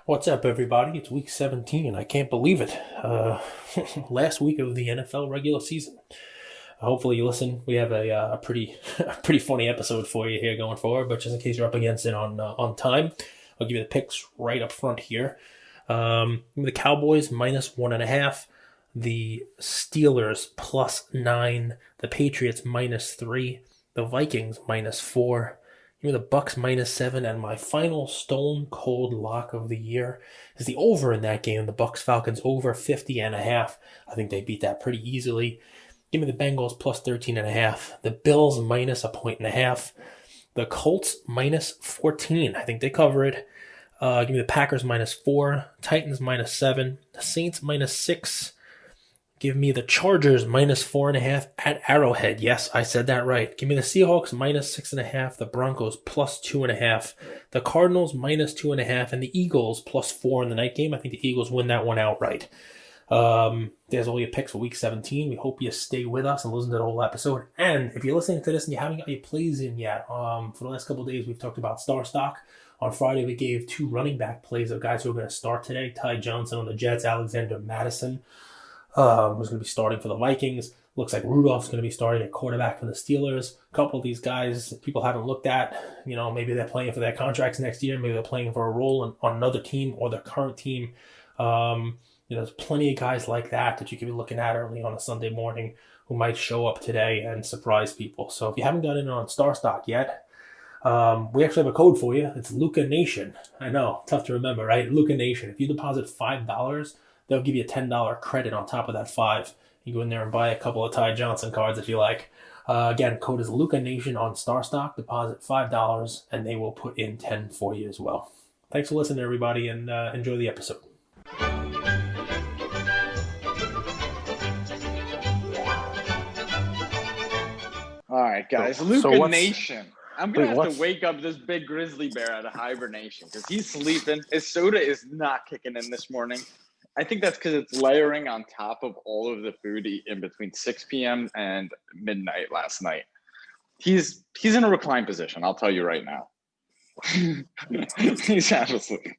What's up, everybody? It's week 17. I can't believe it. Last week of the NFL regular season. Hopefully, you listen. We have a pretty a pretty funny episode for you here going forward. But just in case you're up against it on time, I'll give you the picks right up front here. The Cowboys -1.5, the Steelers +9, the Patriots -3, the Vikings -4. Give me the Bucks -7, and my final stone cold lock of the year is the over in that game. The Bucks Falcons over 50.5. I think they beat that pretty easily. Give me the Bengals +13.5. The Bills -1.5. The Colts -14. I think they cover it. Give me the Packers -4. Titans -7. The Saints -6. Give me the Chargers -4.5 at Arrowhead. Yes, I said that right. Give me the Seahawks -6.5. The Broncos +2.5. The Cardinals -2.5. And the Eagles +4 in the night game. I think the Eagles win that one outright. There's all your picks for week 17. We hope you stay with us and listen to the whole episode. And if you're listening to this and you haven't got your plays in yet, for the last couple of days, we've talked about Star Stock. On Friday, we gave 2 running back plays of guys who are going to start today. Ty Johnson on the Jets, Alexander Madison was going to be starting for the Vikings. Looks like Rudolph's going to be starting at quarterback for the Steelers. A couple of these guys people haven't looked at. Maybe they're playing for their contracts next year. Maybe they're playing for a role on another team or their current team. There's plenty of guys like that you could be looking at early on a Sunday morning who might show up today and surprise people. So if you haven't got in on Star Stock yet, we actually have a code for you. It's Luca Nation. I know, tough to remember, right? Luca Nation. If you deposit $5, they'll give you a $10 credit on top of that 5. You go in there and buy a couple of Ty Johnson cards if you like. Again, code is Luca Nation on Star Stock. Deposit $5, and they will put in 10 for you as well. Thanks for listening, everybody, and enjoy the episode. All right, guys. Luca Nation. I'm going to have to wake up this big grizzly bear out of hibernation because he's sleeping. His soda is not kicking in this morning. I think that's because it's layering on top of all of the food in between 6 p.m. and midnight last night. He's in a reclined position, I'll tell you right now. He's absolutely.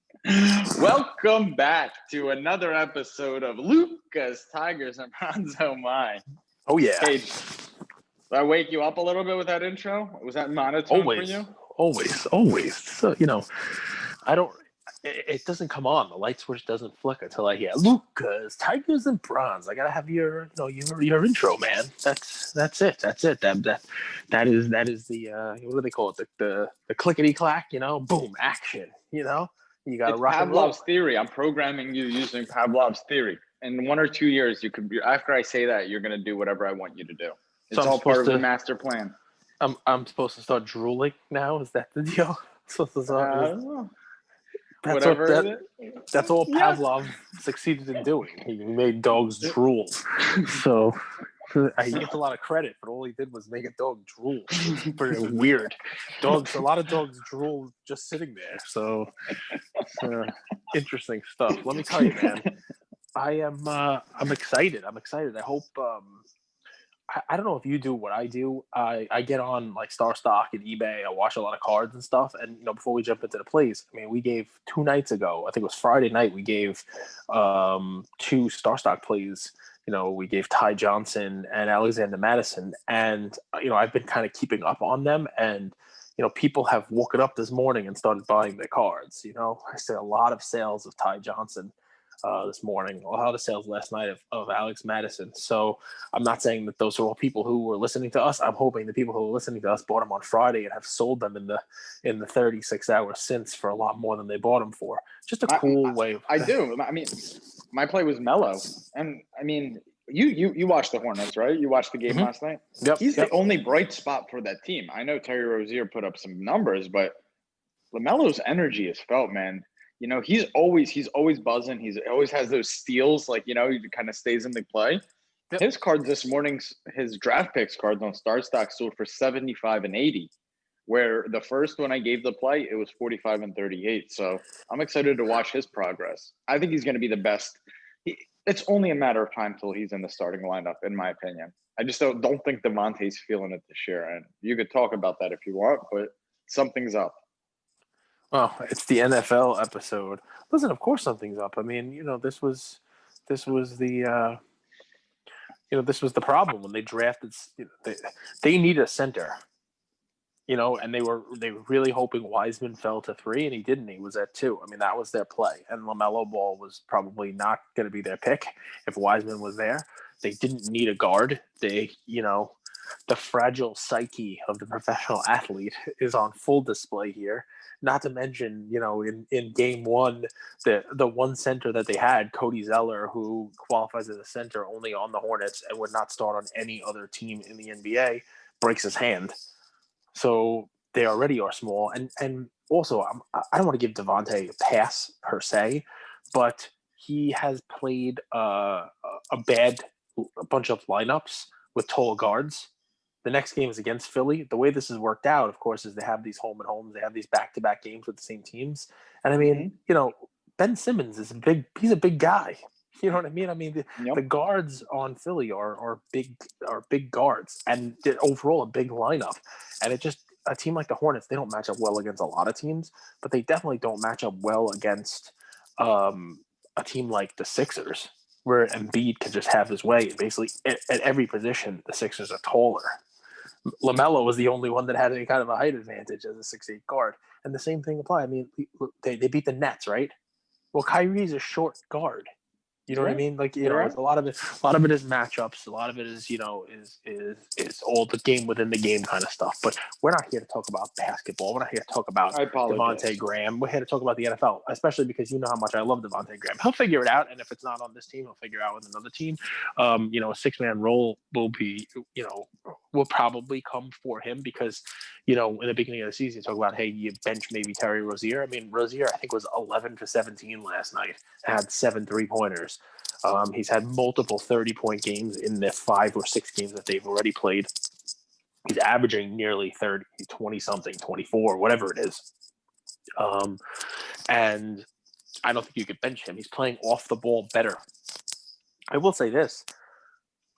Welcome back to another episode of Luca's Tigers and Bronzo Mine. Oh, yeah. Hey, did I wake you up a little bit with that intro? Was that monotone for you? Always. So, I don't. It doesn't come on. The light switch doesn't flicker until I hear Lucas, Tigers and Bronze. I gotta have your intro, man. That's it. That is the what do they call it? The clickety clack. Boom, action. You gotta rock and roll. Pavlov's theory. I'm programming you using Pavlov's theory. In 1 or 2 years, you could be. After I say that, you're gonna do whatever I want you to do. It's all part of the master plan. I'm supposed to start drooling now. Is that the deal? That's all Pavlov succeeded in doing. He made dogs drool. So he gets a lot of credit, but all he did was make a dog drool. It's pretty weird. A lot of dogs drool just sitting there. So interesting stuff. Let me tell you, man. I'm excited. I hope. I don't know if you do what I do. I get on like Star Stock and eBay. I watch a lot of cards and stuff. And before we jump into the plays, we gave 2 nights ago. I think it was Friday night. We gave 2 Star Stock plays. We gave Ty Johnson and Alexander Madison, and I've been kind of keeping up on them. And people have woken up this morning and started buying their cards. I see a lot of sales of Ty Johnson this morning. A lot of sales last night of Alex Madison. So I'm not saying that those are all people who were listening to us. I'm hoping the people who are listening to us bought them on Friday and have sold them in the 36 hours since for a lot more than they bought them for. Just a cool way. I do. My play was mellow, and you watched the Hornets, right? You watched the game last night. Yep. He's the only bright spot for that team. I know Terry Rozier put up some numbers, but LaMelo's energy is felt, man. He's always buzzing. He always has those steals, he kind of stays in the play. Yep. His cards this morning, his draft picks cards on Star Stock sold for 75 and 80, where the first one I gave the play, it was 45 and 38. So I'm excited to watch his progress. I think he's going to be the best. It's only a matter of time till he's in the starting lineup, in my opinion. I just don't think Devontae's feeling it this year. And you could talk about that if you want, but something's up. Well, it's the NFL episode. Listen, of course something's up. I mean, this was this was the problem when they drafted. They need a center, and they were really hoping Wiseman fell to 3, and he didn't. He was at 2. I mean, that was their play, and LaMelo Ball was probably not going to be their pick if Wiseman was there. They didn't need a guard. The fragile psyche of the professional athlete is on full display here. Not to mention, in game one, the one center that they had, Cody Zeller, who qualifies as a center only on the Hornets and would not start on any other team in the NBA, breaks his hand. So they already are small. And also, I don't want to give Devontae a pass per se, but he has played a bunch of lineups with tall guards. The next game is against Philly. The way this has worked out, of course, is they have these home and homes. They have these back-to-back games with the same teams. And I mean, Ben Simmons is he's a big guy. You know what I mean? I mean, the guards on Philly are big guards, and overall a big lineup. And a team like the Hornets, they don't match up well against a lot of teams, but they definitely don't match up well against a team like the Sixers, where Embiid can just have his way. Basically, at every position, the Sixers are taller. LaMelo was the only one that had any kind of a height advantage as a 6'8" guard. And the same thing applied. I mean, they beat the Nets, right? Well, Kyrie's a short guard. You know what I mean? Like, it's a lot of it is matchups. A lot of it is, is all the game within the game kind of stuff. But we're not here to talk about basketball. We're not here to talk about Devontae Graham. We're here to talk about the NFL, especially because you know how much I love Devontae Graham. He'll figure it out. And if it's not on this team, he'll figure it out with another team. A 6-man role will be, will probably come for him because, in the beginning of the season, you talk about, hey, you bench maybe Terry Rozier. I mean, Rozier, I think, was 11 for 17 last night, had 7 3-pointers. He's had multiple 30-point games in the 5 or 6 games that they've already played. He's averaging nearly 30, 20-something, 24, whatever it is. And I don't think you could bench him. He's playing off the ball better. I will say this.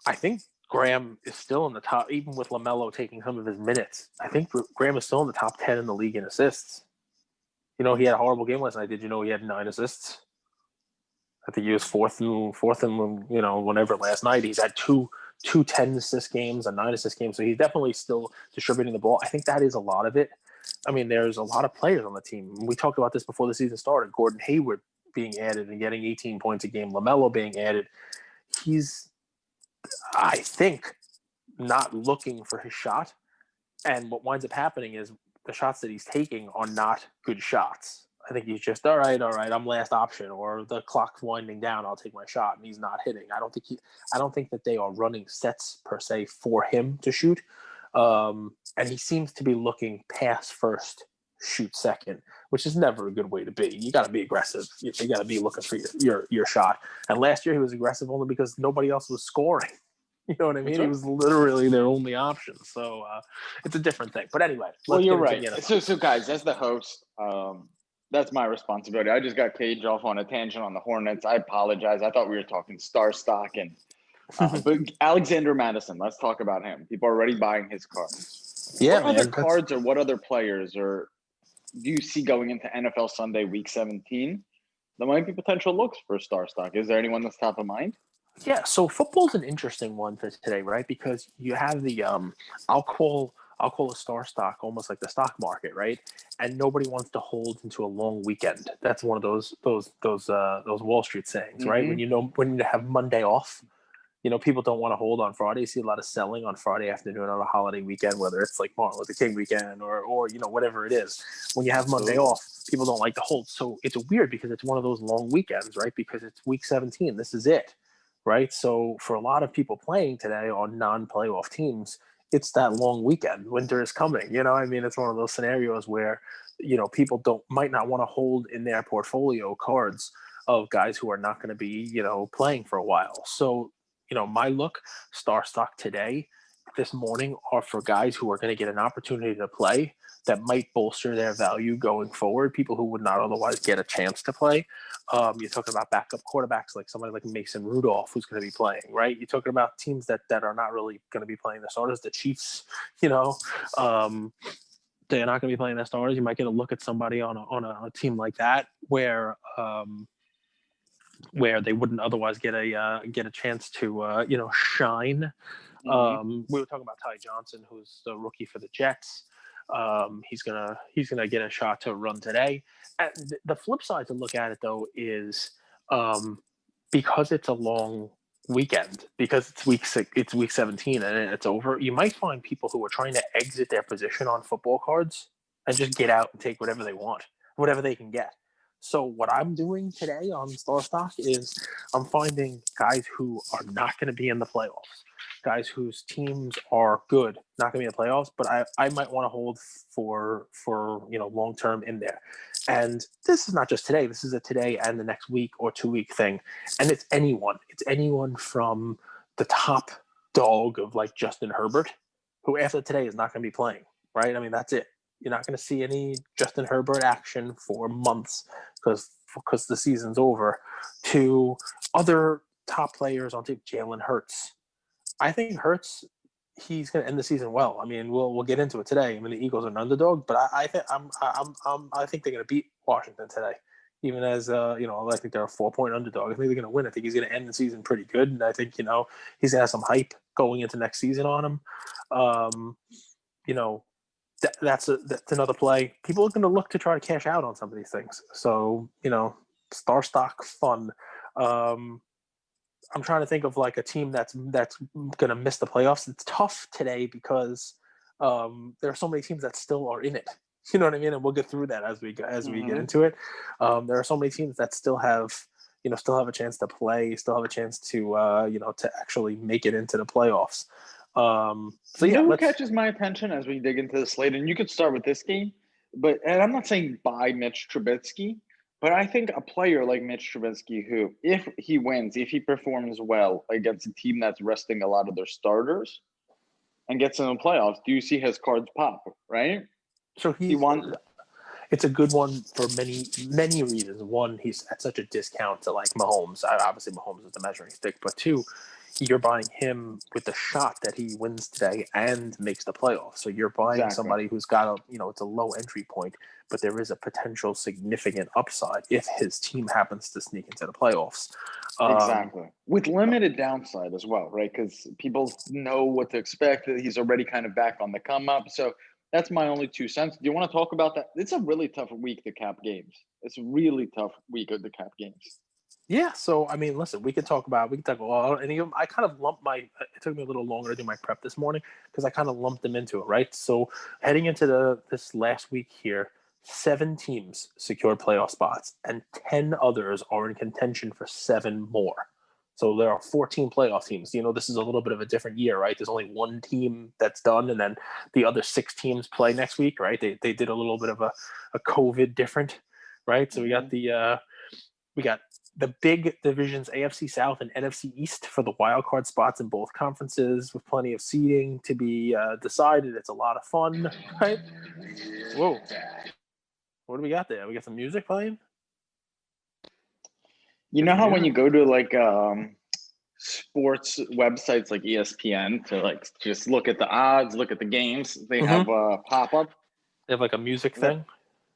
I think Graham is still in the top, even with LaMelo taking some of his minutes. I think Graham is still in the top 10 in the league in assists. He had a horrible game last night. Did you know he had 9 assists? I think he was fourth and whenever last night. He's had two 10-assist games, a 9-assist game. So he's definitely still distributing the ball. I think that is a lot of it. I mean, there's a lot of players on the team. We talked about this before the season started. Gordon Hayward being added and getting 18 points a game. LaMelo being added. He's, I think, not looking for his shot. And what winds up happening is the shots that he's taking are not good shots. I think he's just, all right, I'm last option, or the clock's winding down, I'll take my shot, and he's not hitting. I don't think that they are running sets per se for him to shoot. And he seems to be looking pass first, shoot second, which is never a good way to be. You got to be aggressive. You got to be looking for your shot. And last year he was aggressive only because nobody else was scoring. You know what I mean? Right. He was literally their only option. So it's a different thing. But anyway. Well, you're right. So guys, as the host, that's my responsibility. I just got caged off on a tangent on the Hornets. I apologize. I thought we were talking star stock and but Alexander Madison. Let's talk about him. People are already buying his cards. Yeah, what other cards or what other players or do you see going into NFL Sunday Week 17? There might be potential looks for star stock. Is there anyone that's top of mind? Yeah, so football's an interesting one for today, right? Because you have the I'll call a star stock almost like the stock market, right? And nobody wants to hold into a long weekend. That's one of those Wall Street sayings, right? When you have Monday off, people don't want to hold on Friday. You see a lot of selling on Friday afternoon on a holiday weekend, whether it's like Martin Luther King weekend or whatever it is. When you have Monday off, people don't like to hold. So it's weird because it's one of those long weekends, right? Because it's week 17. This is it, right? So for a lot of people playing today on non-playoff teams, it's that long weekend. Winter is coming. I mean, it's one of those scenarios where, people might not want to hold in their portfolio cards of guys who are not going to be, playing for a while. So, my star stock today, this morning, are for guys who are going to get an opportunity to play that might bolster their value going forward. People who would not otherwise get a chance to play. You're talking about backup quarterbacks like somebody like Mason Rudolph, who's going to be playing, right? You're talking about teams that are not really going to be playing the starters, the Chiefs, they're not going to be playing their starters. You might get a look at somebody on a team like that where they wouldn't otherwise get a chance to shine. We were talking about Ty Johnson, who's the rookie for the Jets. He's gonna get a shot to run today. And the flip side to look at it though is because it's a long weekend, because it's week 17 and it's over. You might find people who are trying to exit their position on football cards and just get out and take whatever they want, whatever they can get. So what I'm doing today on Star Stock is I'm finding guys who are not going to be in the playoffs, guys whose teams are good, not going to be in the playoffs, but I might want to hold for long term in there. And this is not just today. This is a today and the next week or 2 week thing. And it's anyone. It's anyone from the top dog of like Justin Herbert, who after today is not going to be playing, right? I mean, that's it. You're not going to see any Justin Herbert action for months because the season's over, to other top players on team. Jalen Hurts. I think Hurts, he's going to end the season well. I mean, we'll get into it today. I mean, the Eagles are an underdog, but I think I think they're going to beat Washington today. Even as I think they're a 4-point underdog. I think they're going to win. I think he's going to end the season pretty good, and I think he's going to have some hype going into next season on him. That's another play. People are going to look to try to cash out on some of these things. So, Star Stock fun. I'm trying to think of like a team that's going to miss the playoffs. It's tough today because there are so many teams that still are in it. You know what I mean? And we'll get through that as we get into it. There are so many teams that still have a chance to play, still have a chance to to actually make it into the playoffs. Who catches my attention as we dig into the slate? And you could start with this game, and I'm not saying buy Mitch Trubisky, but I think a player like Mitch Trubisky, who, if he wins, if he performs well against a team that's resting a lot of their starters and gets in the playoffs, do you see his cards pop, right? So it's a good one for many, many reasons. One, he's at such a discount to like Mahomes. Obviously, Mahomes is the measuring stick, but two, you're buying him with the shot that he wins today and makes the playoffs. So you're buying somebody who's got it's a low entry point, but there is a potential significant upside if his team happens to sneak into the playoffs. Exactly. With limited downside as well, right? Because people know what to expect. He's already kind of back on the come up. So that's my only 2 cents. Do you want to talk about that? It's a really tough week to cap games. It's a really tough week of the cap games. Yeah, so I mean, listen, we could talk about any of them. I kind of lumped it took me a little longer to do my prep this morning because I kind of lumped them into it, right? So heading into this last week here, 7 teams secured playoff spots and 10 others are in contention for 7 more. So there are 14 playoff teams. This is a little bit of a different year, right? There's only 1 team that's done, and then the other 6 teams play next week, right? They did a little bit of a COVID different, right? So we got the big divisions, AFC South and NFC East, for the wild card spots in both conferences, with plenty of seeding to be decided. It's a lot of fun, right? Whoa. What do we got there? We got some music playing? You know how when you go to like sports websites like ESPN to like just look at the odds, look at the games, they have a pop-up. They have like a music thing?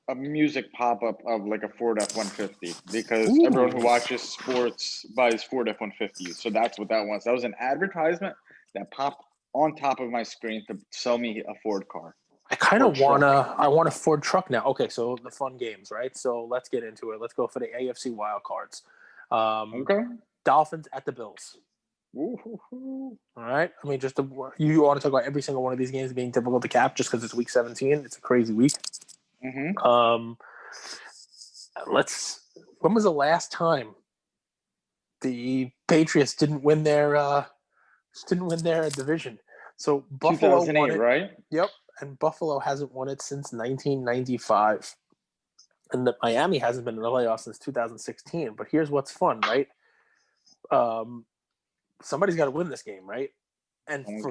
A music pop-up of like a Ford F-150 because everyone who watches sports buys Ford F-150s. So that's what that was. That was an advertisement that popped on top of my screen to sell me a Ford car. I kind of want a Ford truck now. Okay, so the fun games, right? So let's get into it. Let's go for the AFC wild cards. Okay. Dolphins at the Bills. Ooh. All right. I mean, you want to talk about every single one of these games being difficult to cap just because it's week 17. It's a crazy week. Mm-hmm. When was the last time the Patriots didn't win their division? So Buffalo 2008, won it, right? Yep, and Buffalo hasn't won it since 1995, and Miami hasn't been in the playoffs since 2016. But here's what's fun, right? Somebody's got to win this game, right? And for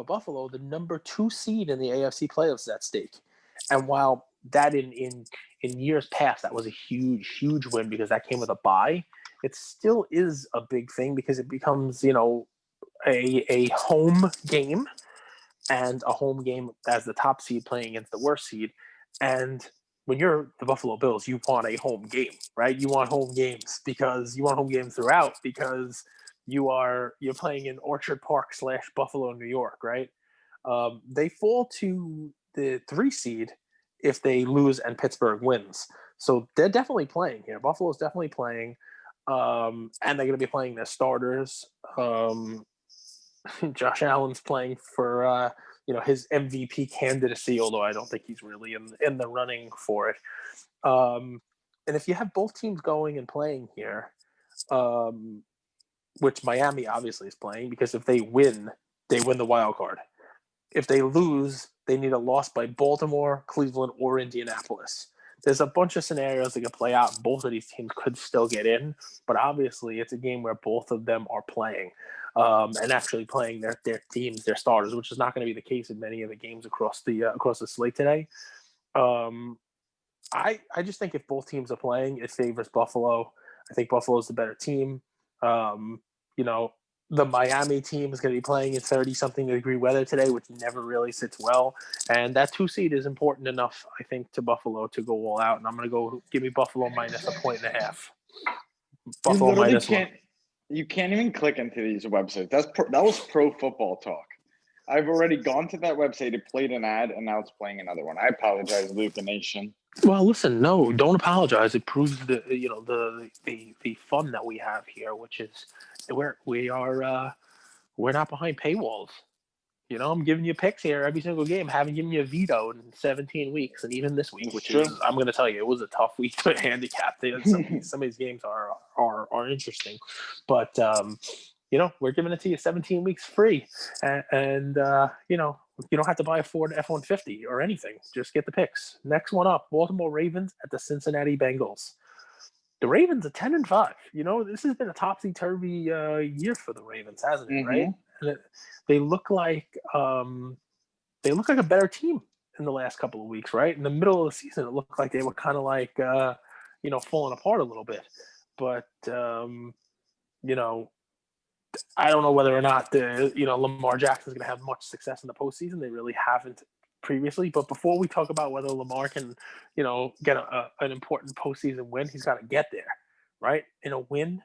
Buffalo, the number 2 seed in the AFC playoffs is at stake. And while that in years past, that was a huge, huge win because that came with a bye, it still is a big thing because it becomes, a home game. and a home game as the top seed playing against the worst seed. And when you're the Buffalo Bills, you want a home game, right? You want home games because you want home games throughout because you're playing in Orchard Park / Buffalo, New York, right? They fall to the 3 seed if they lose and Pittsburgh wins. So they're definitely playing here. Buffalo's definitely playing, and they're going to be playing their starters. Josh Allen's playing for his MVP candidacy, although I don't think he's really in the running for it. And if you have both teams going and playing here, which Miami obviously is playing, because if they win the wild card. If they lose, they need a loss by Baltimore, Cleveland, or Indianapolis. There's a bunch of scenarios that could play out. Both of these teams could still get in, but obviously it's a game where both of them are playing and actually playing their teams, their starters, which is not going to be the case in many of the games across the slate today. I just think if both teams are playing, it favors Buffalo. I think Buffalo is the better team. The Miami team is going to be playing in 30-something degree weather today, which never really sits well. And that 2 seed is important enough, I think, to Buffalo to go all out. And I'm going to go give me Buffalo minus a 1.5. Buffalo You literally minus can't. You can't even click into these websites. That was Pro Football Talk. I've already gone to that website. It played an ad, and now it's playing another one. I apologize, Luke and Nation. Well, listen, no, don't apologize. It proves the fun that we have here, which is we're not behind paywalls. I'm giving you picks here every single game. Haven't given you a veto in 17 weeks, and even this week, which is, I'm going to tell you, it was a tough week to handicap. Some of these games are interesting, but we're giving it to you 17 weeks free, and you don't have to buy a Ford F-150 or anything. Just get the picks. Next one up: Baltimore Ravens at the Cincinnati Bengals. The Ravens are 10-5. This has been a topsy-turvy year for the Ravens, hasn't it? Mm-hmm. Right? And they look like a better team in the last couple of weeks, right? In the middle of the season, it looked like they were kind of like falling apart a little bit. But I don't know whether or not Lamar Jackson's going to have much success in the postseason. They really haven't previously. But before we talk about whether Lamar can, get an important postseason win, he's got to get there, right? And a win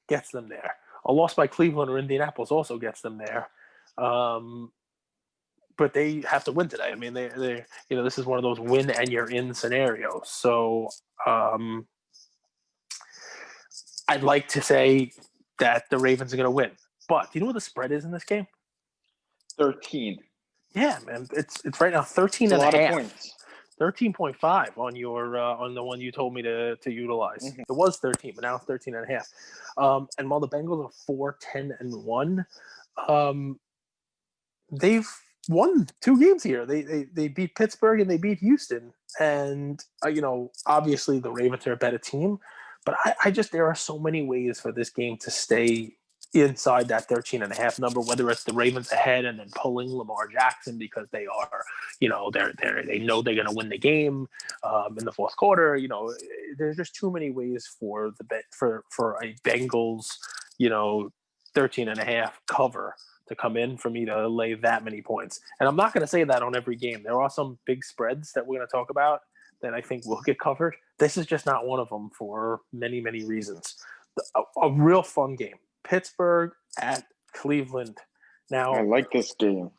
gets them there. A loss by Cleveland or Indianapolis also gets them there. But they have to win today. I mean, they this is one of those win and you're in scenarios. So I'd like to say that the Ravens are going to win. But do you know what the spread is in this game? 13. Yeah, man. It's right now 13 and a half. Points. 13.5 on your on the one you told me to utilize. Mm-hmm. It was 13, but now it's 13 and a half. And while the Bengals are 4-10-1, they've won 2 games here. They beat Pittsburgh and they beat Houston. And obviously the Ravens are a better team, but I just there are so many ways for this game to stay inside that 13 and a half number, whether it's the Ravens ahead and then pulling Lamar Jackson because they are, they know they're going to win the game in the fourth quarter. There's just too many ways for a Bengals, 13 and a half cover to come in for me to lay that many points. And I'm not going to say that on every game. There are some big spreads that we're going to talk about that I think will get covered. This is just not one of them for many, many reasons. A real fun game. Pittsburgh at Cleveland. Now I like this game.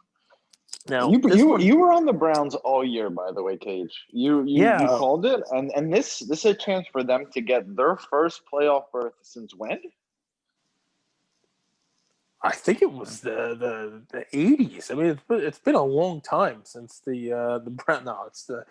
Now you were on the Browns all year, by the way, Cage. You called it, and this is a chance for them to get their first playoff berth since when? I think it was the 80s. I mean, it's been a long time since the Browns. No, it's the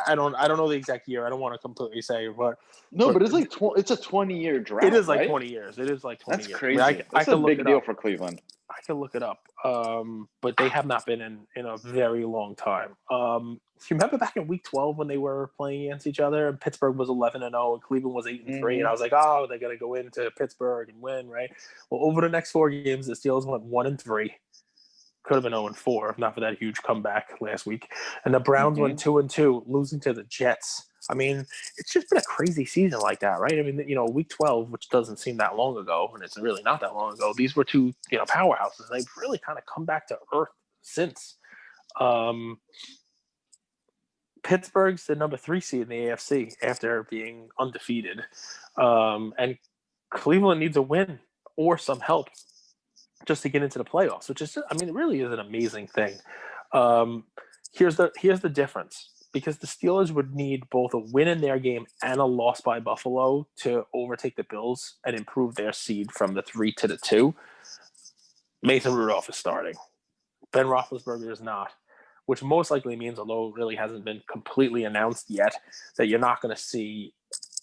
I don't know the exact year. I don't want to completely say, but it's like it's a 20-year drought. It is like right? 20 years. It is like 20 That's years. crazy. I mean, That's a big deal for Cleveland. I can look it up, but they have not been in a very long time. You remember back in Week 12 when they were playing against each other, and Pittsburgh was 11-0, and Cleveland was 8-3, and I was like, oh, they're gonna go into Pittsburgh and win, right? Well, over the next 4 games, the Steelers went 1-3. Could have been 0-4 if not for that huge comeback last week, and the Browns went 2-2, losing to the Jets. I mean, it's just been a crazy season like that, right? I mean, Week 12, which doesn't seem that long ago, and it's really not that long ago. These were 2, powerhouses. They've really kind of come back to earth since. Pittsburgh's the number 3 seed in the AFC after being undefeated. And Cleveland needs a win or some help just to get into the playoffs, which is, I mean, it really is an amazing thing. Here's the difference. Because the Steelers would need both a win in their game and a loss by Buffalo to overtake the Bills and improve their seed from the 3 to the 2. Mason Rudolph is starting. Ben Roethlisberger is not, which most likely means, although it really hasn't been completely announced yet, that you're not going to see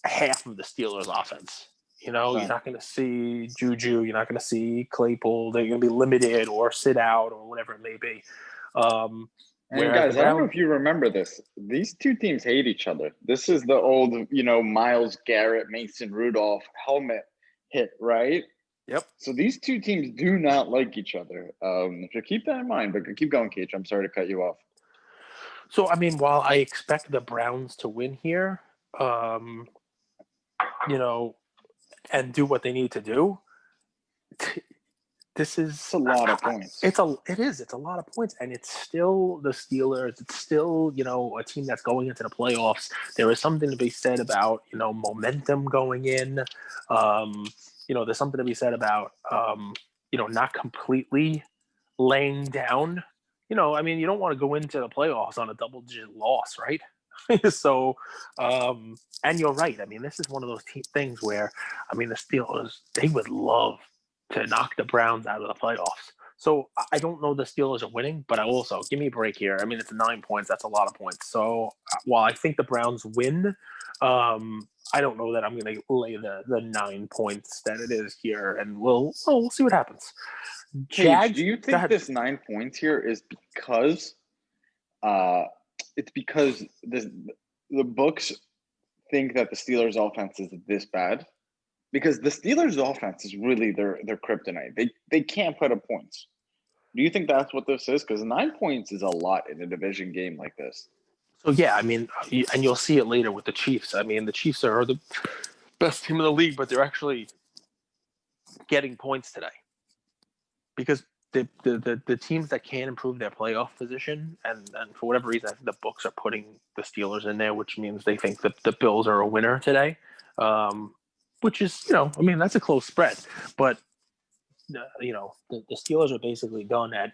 half of the Steelers' offense. You know, You're not going to see Juju. You're not going to see Claypool. They're going to be limited or sit out or whatever it may be. And guys, I don't know if you remember this. These two teams hate each other. This is the old, Myles Garrett, Mason Rudolph helmet hit, right? Yep. So these two teams do not like each other. So keep that in mind. But keep going, Cage. I'm sorry to cut you off. So, I mean, while I expect the Browns to win here, and do what they need to do, this is a lot of points. It's a lot of points, and it's still the Steelers. It's still, a team that's going into the playoffs. There is something to be said about, momentum going in. There's something to be said about, not completely laying down. You don't want to go into the playoffs on a double-digit loss, right? So, and you're right. I mean, this is one of those things where, the Steelers, they would love to knock the Browns out of the playoffs. So I don't know the Steelers are winning, but I also, give me a break here. I mean, it's 9 points. That's a lot of points. So while I think the Browns win, I don't know that I'm going to lay the 9 points that it is here, and we'll see what happens. Jags, do you think this 9 points here is because it's because the books think that the Steelers' offense is this bad? Because the Steelers' offense is really their kryptonite. They can't put up points. Do you think that's what this is? Because 9 points is a lot in a division game like this. So, yeah, I mean, and you'll see it later with the Chiefs. I mean, the Chiefs are the best team in the league, but they're actually getting points today. Because the teams that can improve their playoff position, and for whatever reason, I think the books are putting the Steelers in there, which means they think that the Bills are a winner today. Which is, that's a close spread. But, the Steelers are basically done at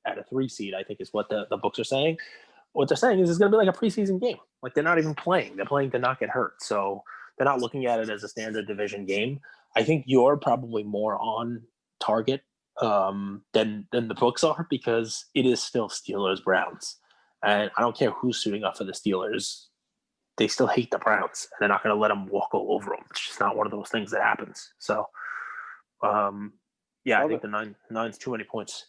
a 3 seed, I think is what the books are saying. What they're saying is it's going to be like a preseason game. Like, they're not even playing. They're playing to not get hurt. So they're not looking at it as a standard division game. I think you're probably more on target than the books are, because it is still Steelers-Browns. And I don't care who's suiting up for the Steelers. They still hate the Browns, and they're not going to let them walk all over them. It's just not one of those things that happens. So, I think the nine's too many points.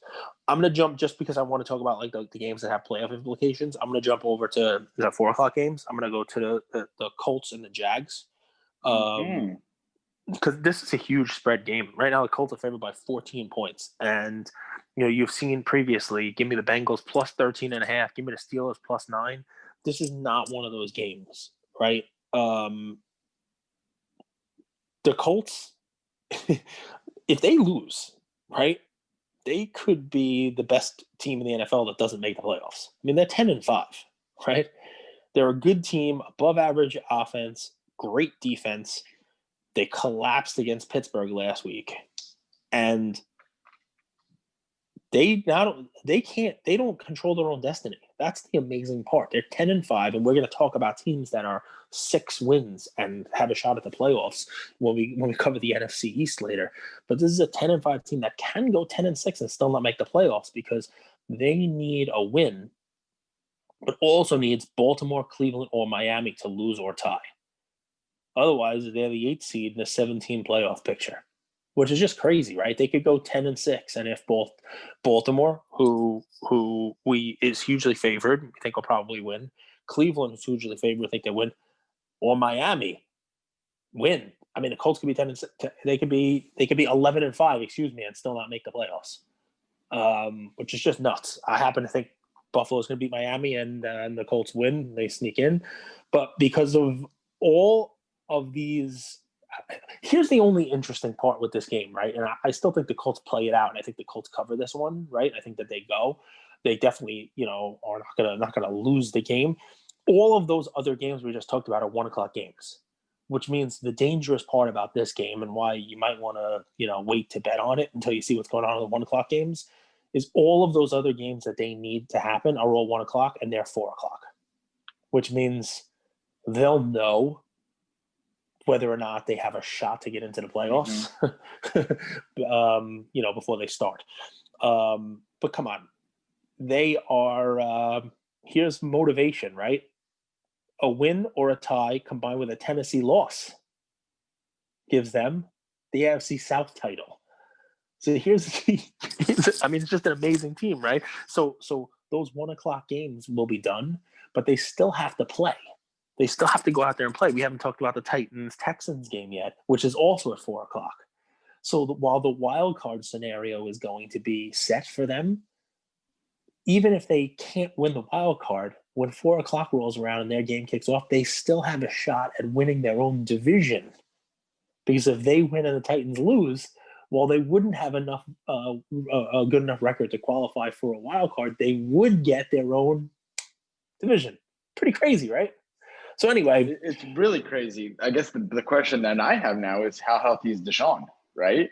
I'm going to jump, just because I want to talk about like the games that have playoff implications. I'm going to jump over to the 4:00 games. I'm going to go to the Colts and the Jags. Because this is a huge spread game. Right now, the Colts are favored by 14 points. And, you've seen previously, give me the Bengals plus 13.5. Give me the Steelers plus 9. This is not one of those games, right? The Colts, if they lose, right, they could be the best team in the NFL that doesn't make the playoffs. I mean, they're 10-5, right? They're a good team, above average offense, great defense. They collapsed against Pittsburgh last week, and they don't control their own destiny. That's the amazing part. They're 10-5, and we're going to talk about teams that are 6 wins and have a shot at the playoffs when we cover the NFC East later. But this is a 10-5 team that can go 10-6 and still not make the playoffs, because they need a win, but also needs Baltimore, Cleveland, or Miami to lose or tie. Otherwise, they're the 8th seed in the 17 playoff picture, which is just crazy, right? They could go 10-6, and if both Baltimore, who is hugely favored, we think will probably win, Cleveland, who's hugely favored, think they win, or Miami win. I mean, the Colts could be 10-6. They could be 11-5, and still not make the playoffs, which is just nuts. I happen to think Buffalo's going to beat Miami, and the Colts win. They sneak in, but because of all of these. Here's the only interesting part with this game, right? And I still think the Colts play it out, and I think the Colts cover this one, right? I think that they go. they definitely, are not gonna lose the game. All of those other games we just talked about are 1 o'clock games, which means the dangerous part about this game and why you might want to, wait to bet on it until you see what's going on in the 1 o'clock games is all of those other games that they need to happen are all 1 o'clock and they're 4 o'clock, which means they'll know whether or not they have a shot to get into the playoffs, before they start. But come on, they are. Here's motivation, right? A win or a tie combined with a Tennessee loss gives them the AFC South title. So here's it's just an amazing team, right? So those 1 o'clock games will be done, but they still have to play. They still have to go out there and play. We haven't talked about the Titans-Texans game yet, which is also at 4 o'clock. So while the wild card scenario is going to be set for them, even if they can't win the wild card, when 4 o'clock rolls around and their game kicks off, they still have a shot at winning their own division. Because if they win and the Titans lose, while they wouldn't have enough a good enough record to qualify for a wild card, they would get their own division. Pretty crazy, right? So anyway, it's really crazy. I guess the question that I have now is how healthy is Deshaun, right?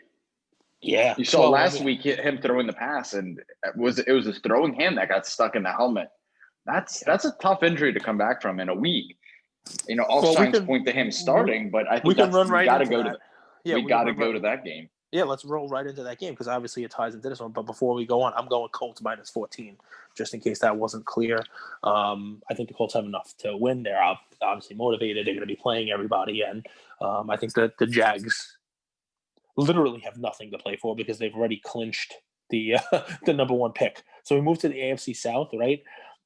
Yeah. You saw last week him throwing the pass, and it was his throwing hand that got stuck in the helmet. That's a tough injury to come back from in a week. All signs point to him starting, but I think we got to go to that game. Yeah, let's roll right into that game because obviously it ties into this one. But before we go on, I'm going Colts minus 14, just in case that wasn't clear. I think the Colts have enough to win. They're obviously motivated. They're going to be playing everybody, and I think that the Jags literally have nothing to play for because they've already clinched the number one pick. So we move to the AFC South, right?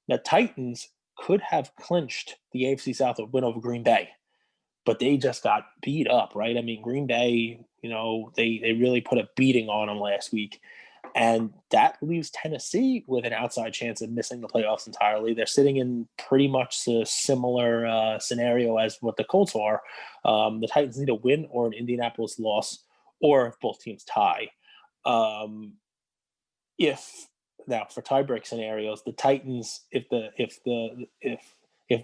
The Titans could have clinched the AFC South with win over Green Bay, but they just got beat up, right? I mean, Green Bay, they really put a beating on them last week, and that leaves Tennessee with an outside chance of missing the playoffs entirely. They're sitting in pretty much the similar scenario as what the Colts are. The Titans need a win or an Indianapolis loss, or if both teams tie. Now for tiebreak scenarios, the Titans, if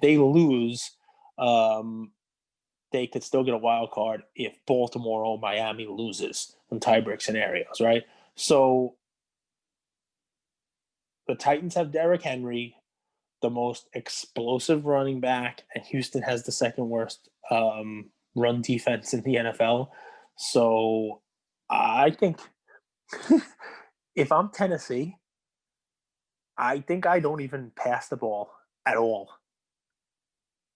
they lose, they could still get a wild card if Baltimore or Miami loses in tiebreak scenarios, right? So the Titans have Derrick Henry, the most explosive running back, and Houston has the second worst run defense in the NFL. So I think if I'm Tennessee, I think I don't even pass the ball at all.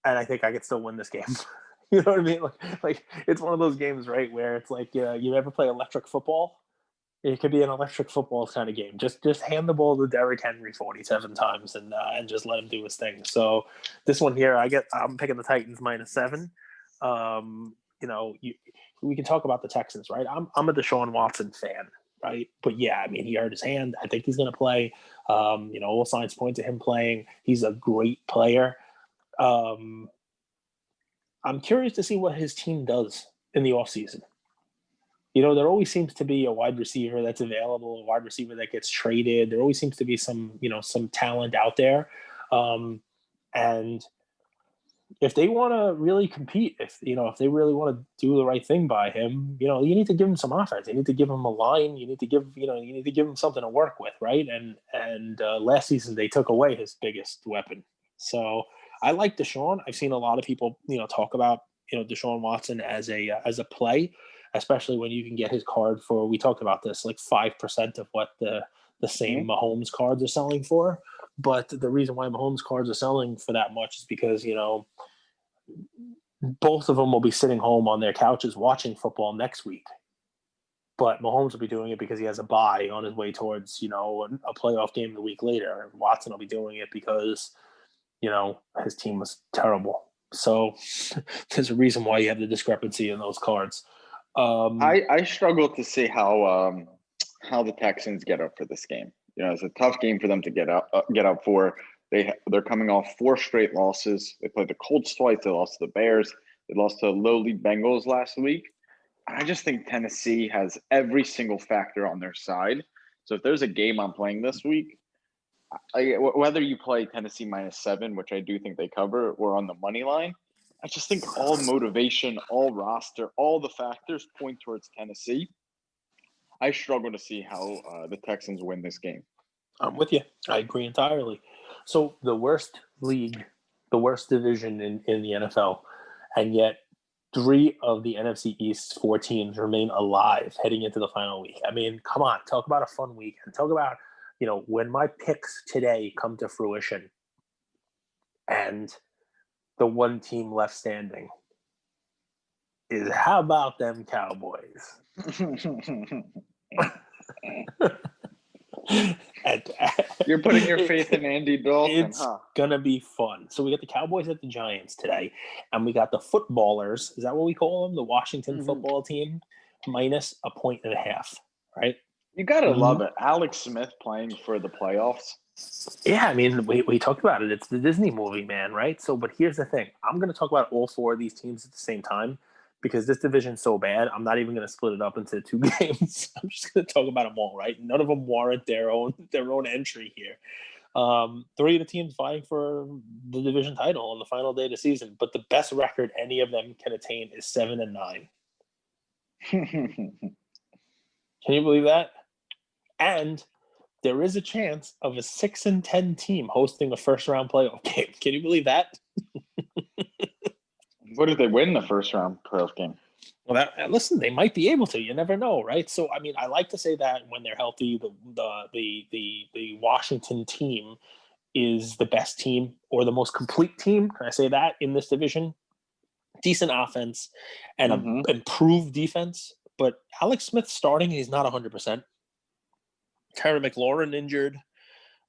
And I think I could still win this game. You know what I mean? Like it's one of those games, right, where it's like you ever play electric football? It could be an electric football kind of game. Just hand the ball to Derrick Henry 47 times and just let him do his thing. So this one here, I'm picking the Titans minus 7. We can talk about the Texans, right? I'm a Deshaun Watson fan, right? But yeah, I mean, he hurt his hand. I think he's going to play. All signs point to him playing. He's a great player. I'm curious to see what his team does in the offseason. There always seems to be a wide receiver that's available, a wide receiver that gets traded. There always seems to be some talent out there. And if they want to really compete, if they really want to do the right thing by him, you need to give him some offense. You need to give him a line. You need to give him something to work with, right? And last season they took away his biggest weapon. So I like Deshaun. I've seen a lot of people, talk about Deshaun Watson as a play, especially when you can get his card for. We talked about this, like 5% of what the same Mahomes cards are selling for. But the reason why Mahomes cards are selling for that much is because, both of them will be sitting home on their couches watching football next week. But Mahomes will be doing it because he has a bye on his way towards, a playoff game the week later. Watson will be doing it because, his team was terrible. So there's a reason why you have the discrepancy in those cards. I struggle to see how the Texans get up for this game. It's a tough game for them to get up for. They're coming off 4 straight losses. They played the Colts twice. They lost to the Bears. They lost to the lowly Bengals last week. I just think Tennessee has every single factor on their side. So if there's a game I'm playing this week, whether you play Tennessee -7, which I do think they cover, or on the money line, I just think all motivation, all roster, all the factors point towards Tennessee. I struggle to see how the Texans win this game. I'm with you. I agree entirely. So the worst league, the worst division in the NFL, and yet 3 of the NFC East's 4 teams remain alive heading into the final week. I mean, come on, talk about a fun week and talk about, when my picks today come to fruition and the one team left standing is how about them Cowboys? You're putting your faith in Andy Dalton, it's gonna be fun. So we got the Cowboys at the Giants today, and we got the footballers. Is that what we call them? The Washington football team minus a 1.5. Right? You gotta love it. Alex Smith playing for the playoffs. Yeah, I mean, we talked about it. It's the Disney movie, man, right? So, but here's the thing. I'm going to talk about all 4 of these teams at the same time because this division's so bad. I'm not even going to split it up into 2 games. I'm just going to talk about them all, right? None of them warrant their own entry here. 3 of the teams vying for the division title on the final day of the season, but the best record any of them can attain is 7-9. Can you believe that? And there is a chance of a 6-10 team hosting a first-round playoff game. Can you believe that? What if they win the first-round playoff game? Well, listen, they might be able to. You never know, right? So, I mean, I like to say that when they're healthy, the Washington team is the best team or the most complete team. Can I say that in this division? Decent offense and an improved defense. But Alex Smith starting, he's not 100%. Terry McLaurin injured.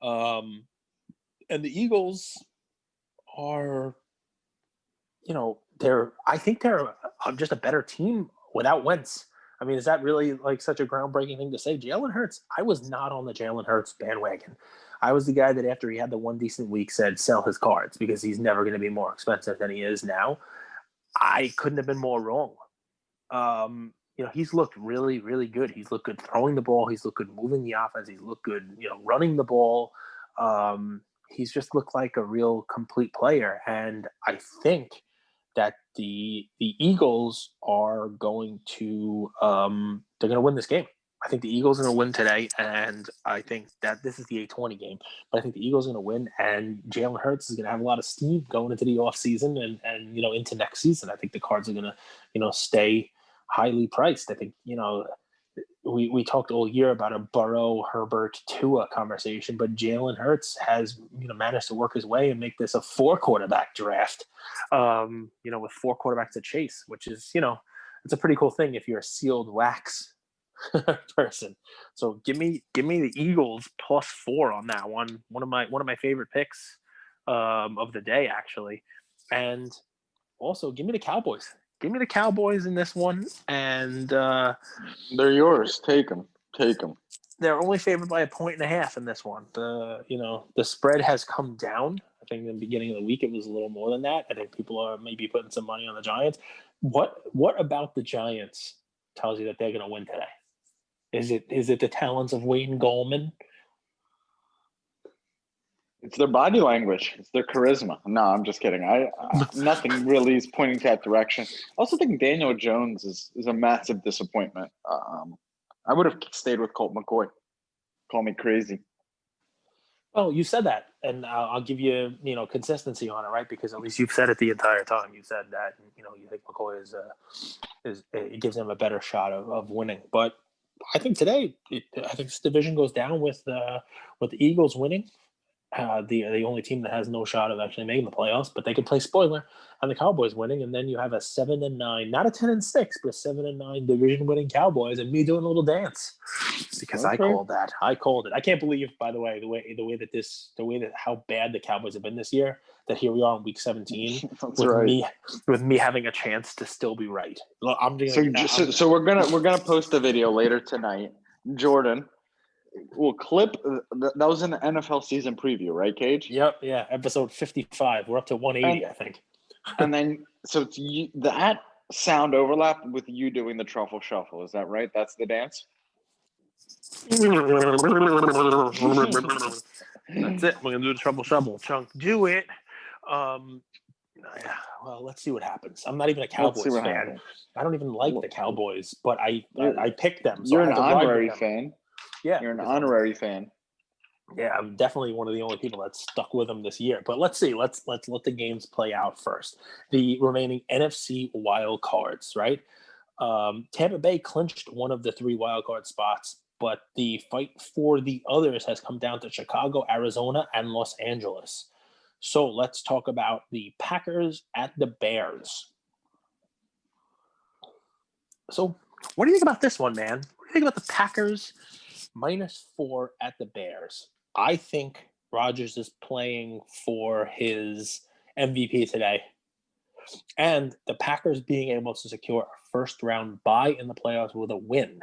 And the Eagles are, I think they're just a better team without Wentz. I mean, is that really like such a groundbreaking thing to say? Jalen Hurts, I was not on the Jalen Hurts bandwagon. I was the guy that after he had the one decent week said sell his cards because he's never going to be more expensive than he is now. I couldn't have been more wrong. He's looked really, really good. He's looked good throwing the ball. He's looked good moving the offense. He's looked good, running the ball. He's just looked like a real complete player. And I think that the Eagles are going to they're going to win this game. I think the Eagles are going to win today, and I think that this is the 8-20 game. But I think the Eagles are going to win, and Jalen Hurts is going to have a lot of steam going into the offseason and into next season. I think the cards are going to stay highly priced. I think we talked all year about a Burrow, Herbert, Tua conversation, but Jalen Hurts has managed to work his way and make this a 4-quarterback draft. With 4 quarterbacks to chase, which is it's a pretty cool thing if you're a sealed wax person. So give me the Eagles +4 on that one. One of my favorite picks of the day, actually. And also give me the Cowboys. Give me the Cowboys in this one, and they're yours. Take them. They're only favored by a 1.5 in this one. The spread has come down. I think in the beginning of the week it was a little more than that. I think people are maybe putting some money on the Giants. What about the Giants tells you that they're going to win today? Is it the talents of Wayne Gallman? It's their body language. It's their charisma. No, I'm just kidding. I nothing really is pointing to that direction. I also think Daniel Jones is a massive disappointment. I would have stayed with Colt McCoy. Call me crazy. Well, you said that, and I'll give you consistency on it, right? Because at least you've said it the entire time. You said that you think McCoy is it gives him a better shot of winning. But I think today, I think this division goes down with the Eagles winning. The only team that has no shot of actually making the playoffs, but they can play spoiler, and the Cowboys winning, and then you have a 7-9, not a 10-6, but a 7-9 division winning Cowboys, and me doing a little dance because I called that. I called it. I can't believe, by the way, the way that how bad the Cowboys have been this year. That here we are in week 17 with me having a chance to still be right. So we're gonna post a video later tonight, Jordan. We'll clip that was in the NFL season preview, right, Cage? Yep, yeah, episode 55. We're up to 180, I think. And then, so it's that sound overlap with you doing the truffle shuffle. Is that right? That's the dance. That's it. We're gonna do the trouble, chunk. Do it. Um, yeah, well, let's see what happens. I'm not even a Let's see Cowboys what fan. happens. I don't even like the Cowboys, but You're, I picked them, so you're I an had to ride with honorary them. fan. Yeah, You're an because honorary fan. I'm definitely one of the only people that stuck with them this year. But let's see. Let's let the games play out first. The remaining NFC wild cards, right? Tampa Bay clinched one of the 3 wild card spots, but the fight for the others has come down to Chicago, Arizona, and Los Angeles. So let's talk about the Packers at the Bears. So what do you think about this one, man? What do you think about the Packers -4 at the Bears? I think Rodgers is playing for his MVP today. And the Packers being able to secure a first-round bye in the playoffs with a win.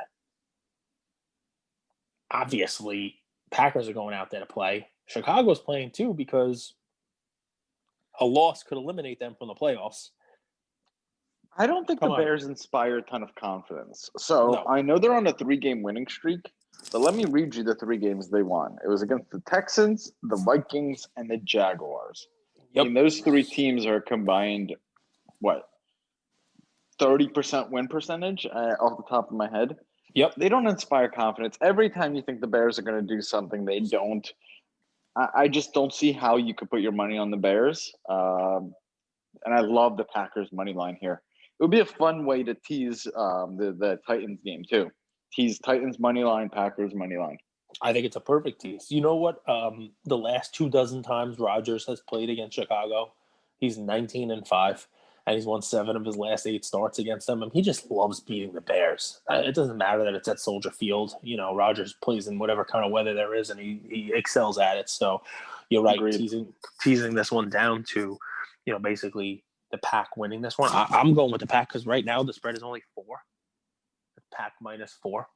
Obviously, Packers are going out there to play. Chicago's playing too because a loss could eliminate them from the playoffs. I don't think Come the on. Bears inspire a ton of confidence. So No. I know they're on a 3-game winning streak, but let me read you the 3 games they won. It was against the Texans, the Vikings, and the Jaguars. Yep. I mean, those 3 teams are combined, what, 30% win percentage off the top of my head. Yep. They don't inspire confidence. Every time you think the Bears are going to do something, they don't. I just don't see how you could put your money on the Bears. And I love the Packers money line here. It would be a fun way to tease the Titans game too. Tease Titans money line, Packers money line. I think it's a perfect tease. You know what? The last 24 times Rodgers has played against Chicago, he's 19-5, and he's won 7 of his last 8 starts against them. And he just loves beating the Bears. It doesn't matter that it's at Soldier Field. You know, Rodgers plays in whatever kind of weather there is, and he excels at it. So you're right, Agreed. teasing this one down to, basically the Pack winning this one. I'm going with the Pack because right now the spread is only 4. The Pack -4.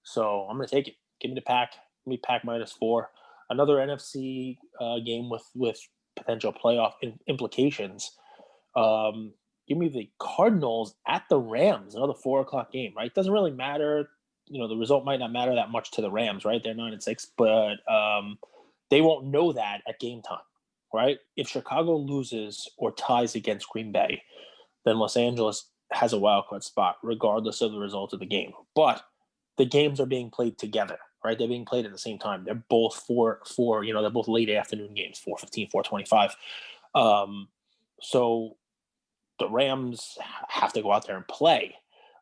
So I'm going to take it. Give me the Pack. Give me Pack -4. Another NFC game with potential playoff implications. Give me the Cardinals at the Rams. Another 4:00 game. Right? Doesn't really matter. The result might not matter that much to the Rams. Right? They're 9-6, but they won't know that at game time. Right? If Chicago loses or ties against Green Bay, then Los Angeles has a wild card spot, regardless of the result of the game. But the games are being played together, right? They're being played at the same time. They're both four, they're both late afternoon games, 4:15, 4:25. So the Rams have to go out there and play.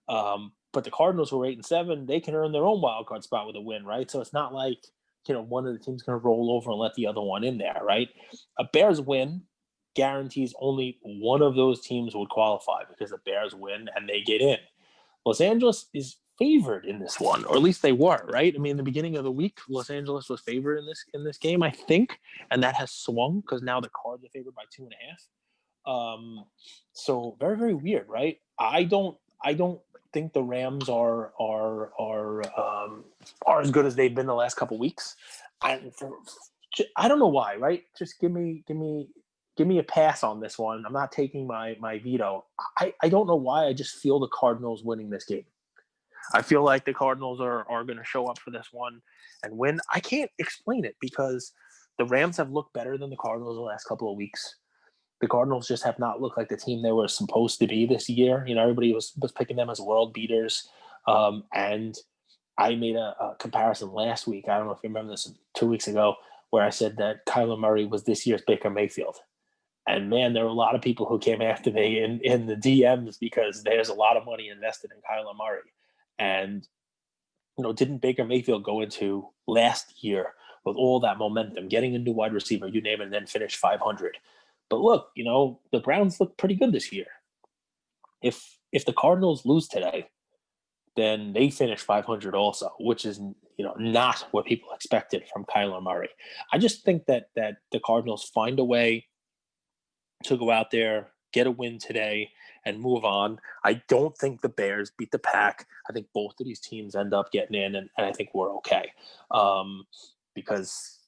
But the Cardinals, who are 8-7, they can earn their own wild card spot with a win, right? So it's not like, one of the teams going to roll over and let the other one in there, right? A Bears win guarantees only one of those teams would qualify because the Bears win and they get in. Los Angeles is favored in this one, or at least they were, right? I mean, in the beginning of the week, Los Angeles was favored in this game, I think, and that has swung because now the Cards are favored by 2.5. So very, very weird, right? I don't think the Rams are as good as they've been the last couple weeks. I don't know why, right? Just give me a pass on this one. I'm not taking my veto. I don't know why. I just feel the Cardinals winning this game. I feel like the Cardinals are going to show up for this one and win. I can't explain it because the Rams have looked better than the Cardinals the last couple of weeks. The Cardinals just have not looked like the team they were supposed to be this year. Everybody was picking them as world beaters. And I made a comparison last week. I don't know if you remember this 2 weeks ago, where I said that Kyler Murray was this year's Baker Mayfield. And man, there were a lot of people who came after me in the DMs because there's a lot of money invested in Kyler Murray. And, didn't Baker Mayfield go into last year with all that momentum, getting a new wide receiver, you name it, and then finish 500? But look, the Browns look pretty good this year. If the Cardinals lose today, then they finish 500 also, which is, not what people expected from Kyler Murray. I just think that the Cardinals find a way to go out there, get a win today, and move on. I don't think the Bears beat the Pack. I think both of these teams end up getting in, and I think we're okay. Because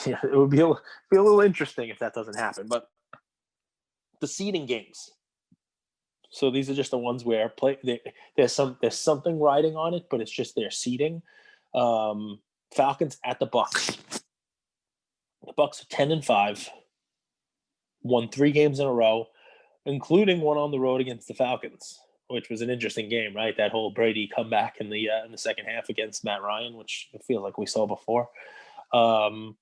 it would be a little interesting if that doesn't happen. But the seeding games. So these are just the ones where there's something riding on it, but it's just their seeding. Falcons at the Bucks. The Bucks are 10-5, won 3 games in a row, including one on the road against the Falcons, which was an interesting game, right? That whole Brady comeback in the second half against Matt Ryan, which I feel like we saw before. Can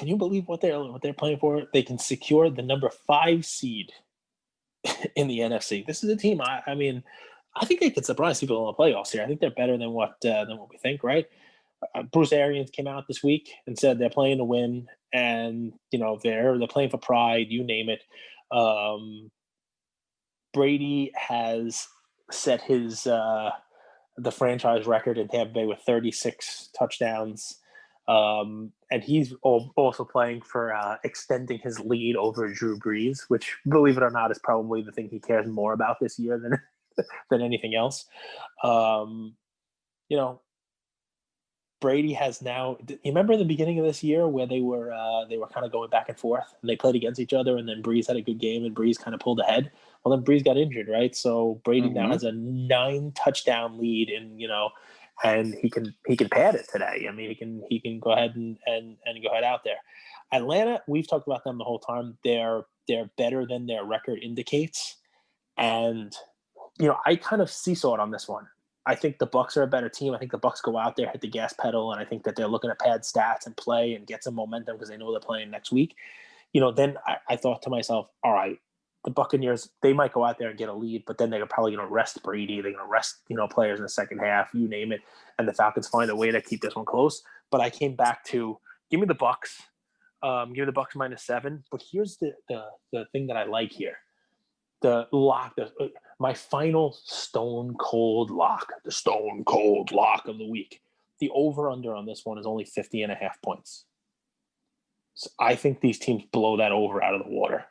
you believe what they're playing for? They can secure the number 5 seed in the NFC. This is a team. I mean, I think they could surprise people in the playoffs here. I think they're better than what we think, right? Bruce Arians came out this week and said they're playing to win, and they're playing for pride. You name it. Brady has set his the franchise record in Tampa Bay with 36 touchdowns. And he's also playing for extending his lead over Drew Brees, which, believe it or not, is probably the thing he cares more about this year than anything else. Brady has now. You remember in the beginning of this year where they were kind of going back and forth, and they played against each other, and then Brees had a good game, and Brees kind of pulled ahead. Well, then Brees got injured, right? So Brady now has a 9 touchdown lead, and he can pad it today. I mean, he can go ahead and go ahead out there. Atlanta, we've talked about them the whole time. They're better than their record indicates, and I kind of seesawed on this one. I think the Bucks are a better team. I think the Bucks go out there, hit the gas pedal, and I think that they're looking to pad stats and play and get some momentum because they know they're playing next week. Then I thought to myself, all right, the Buccaneers, they might go out there and get a lead, but then they're probably going to rest Brady. They're going to rest, players in the second half, you name it, and the Falcons find a way to keep this one close. But I came back to give me the Bucks, give me the Bucks -7. But here's the thing that I like here. The lock, my final stone cold lock, the stone cold lock of the week. The over-under on this one is only 50.5 points. So I think these teams blow that over out of the water.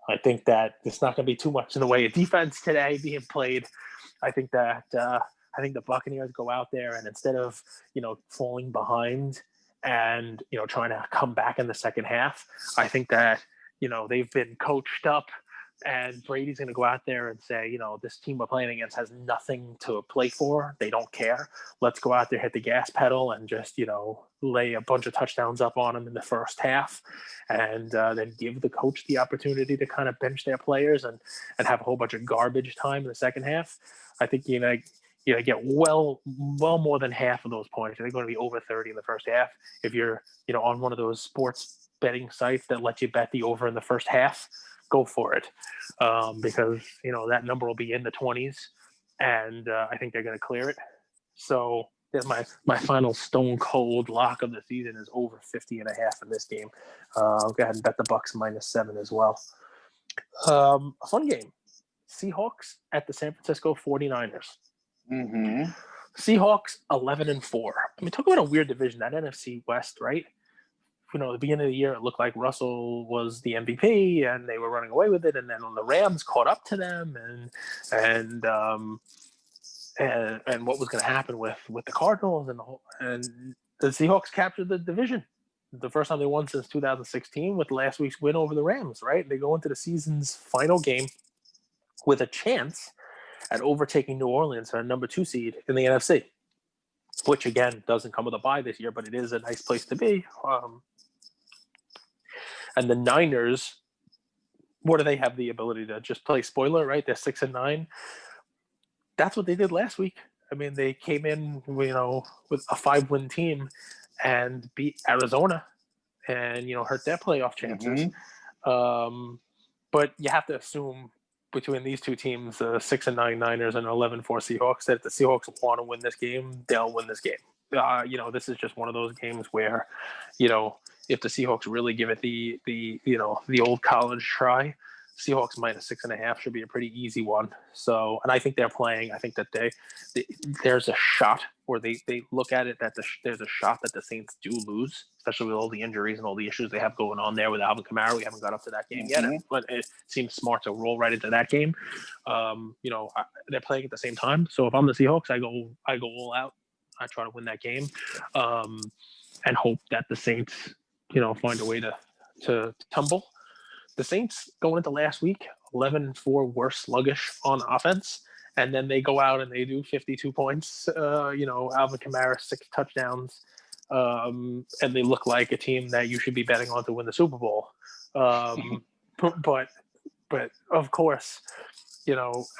I think that it's not going to be too much in the way of defense today being played. I think that the Buccaneers go out there and instead of falling behind and trying to come back in the second half, I think that they've been coached up. And Brady's going to go out there and say, this team we're playing against has nothing to play for. They don't care. Let's go out there, hit the gas pedal, and just, lay a bunch of touchdowns up on them in the first half. And then give the coach the opportunity to kind of bench their players and have a whole bunch of garbage time in the second half. I think, get well more than half of those points. They're going to be over 30 in the first half. If you're, on one of those sports betting sites that let you bet the over in the first half, go for it, because that number will be in the 20s, and I think they're going to clear it. So there's my final stone cold lock of the season is over 50.5 in this game. I'll go ahead and bet the Bucks -7 as well. A fun game: Seahawks at the San Francisco 49ers. Seahawks 11-4. I mean, talk about a weird division, that NFC West, right? At the beginning of the year, it looked like Russell was the MVP, and they were running away with it. And then the Rams caught up to them, and what was going to happen with the Cardinals and the Seahawks captured the division, the first time they won since 2016 with last week's win over the Rams. Right, they go into the season's final game with a chance at overtaking New Orleans for a number 2 seed in the NFC, which again doesn't come with a bye this year, but it is a nice place to be. And the Niners, what do they have the ability to just play spoiler, right? They're 6-9. That's what they did last week. I mean, they came in, with a 5-win team and beat Arizona and, hurt their playoff chances. But you have to assume between these two teams, 6-9 Niners and 11-4 Seahawks, that if the Seahawks want to win this game, they'll win this game. This is just one of those games where, if the Seahawks really give it the old college try, Seahawks -6.5 should be a pretty easy one. So, and I think they're playing. I think that there's a shot, or they look at it that there's a shot that the Saints do lose, especially with all the injuries and all the issues they have going on there with Alvin Kamara. We haven't got up to that game yet, but it seems smart to roll right into that game. They're playing at the same time. So if I'm the Seahawks, I go all out. I try to win that game, and hope that the Saints, find a way to tumble. The Saints going into last week, 11-4 were sluggish on offense, and then they go out and they do 52 points. Alvin Kamara 6 touchdowns. and they look like a team that you should be betting on to win the Super Bowl. But of course,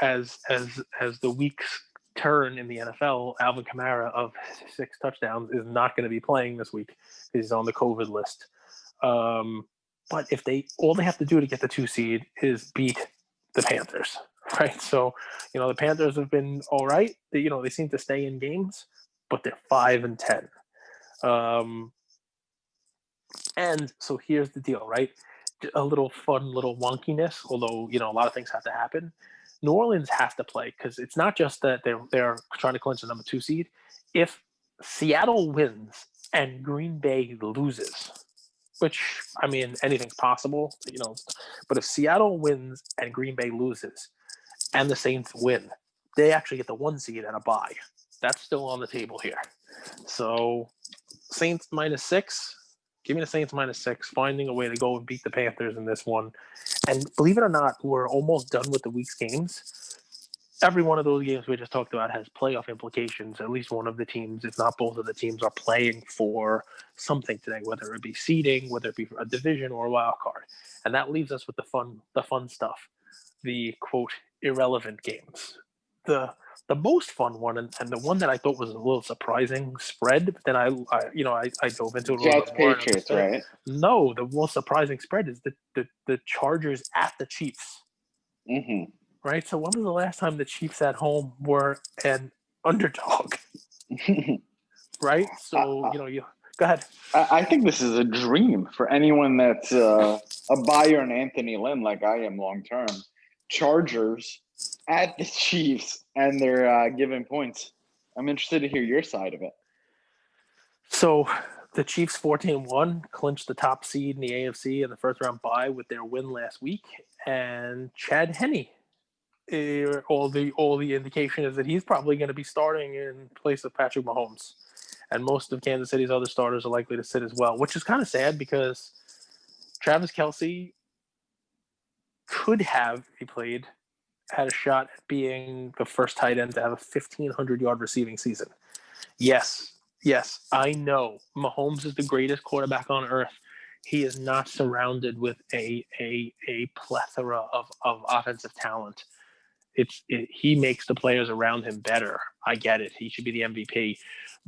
as the weeks turn in the NFL, Alvin Kamara of 6 touchdowns is not going to be playing this week. He's on the COVID list. But if all they have to do to get the 2 seed is beat the Panthers, right? So, the Panthers have been all right. They seem to stay in games, but they're 5-10. And so here's the deal, right? A little fun, little wonkiness, although, a lot of things have to happen. New Orleans has to play because it's not just that they're trying to clinch the number 2 seed. If Seattle wins and Green Bay loses, which, I mean, anything's possible, but if Seattle wins and Green Bay loses and the Saints win, they actually get the 1 seed and a bye. That's still on the table here. So Saints -6. Give me the Saints -6, finding a way to go and beat the Panthers in this one. And believe it or not, we're almost done with the week's games. Every one of those games we just talked about has playoff implications. At least one of the teams, if not both of the teams, are playing for something today, whether it be seeding, whether it be a division or a wild card. And that leaves us with the fun stuff, the quote irrelevant games. The most fun one and the one that I thought was a little surprising spread, but then I dove into it a little Jets bit more. Patriots, right? No, the most surprising spread is the Chargers at the Chiefs. Mm-hmm. Right? So when was the last time the Chiefs at home were an underdog? Right? So, you go ahead. I think this is a dream for anyone that's a buyer in Anthony Lynn like I am long term. Chargers at the Chiefs, and they're giving points. I'm interested to hear your side of it. So the Chiefs 14-1 clinched the top seed in the AFC in the first round bye with their win last week, and Chad Henne. All the indication is that he's probably going to be starting in place of Patrick Mahomes, and most of Kansas City's other starters are likely to sit as well, which is kind of sad because Travis Kelce could have, if he played, had a shot at being the first tight end to have a 1,500-yard receiving season. Yes, I know Mahomes is the greatest quarterback on earth. He is not surrounded with a plethora of offensive talent. He makes the players around him better. I get it. He should be the MVP.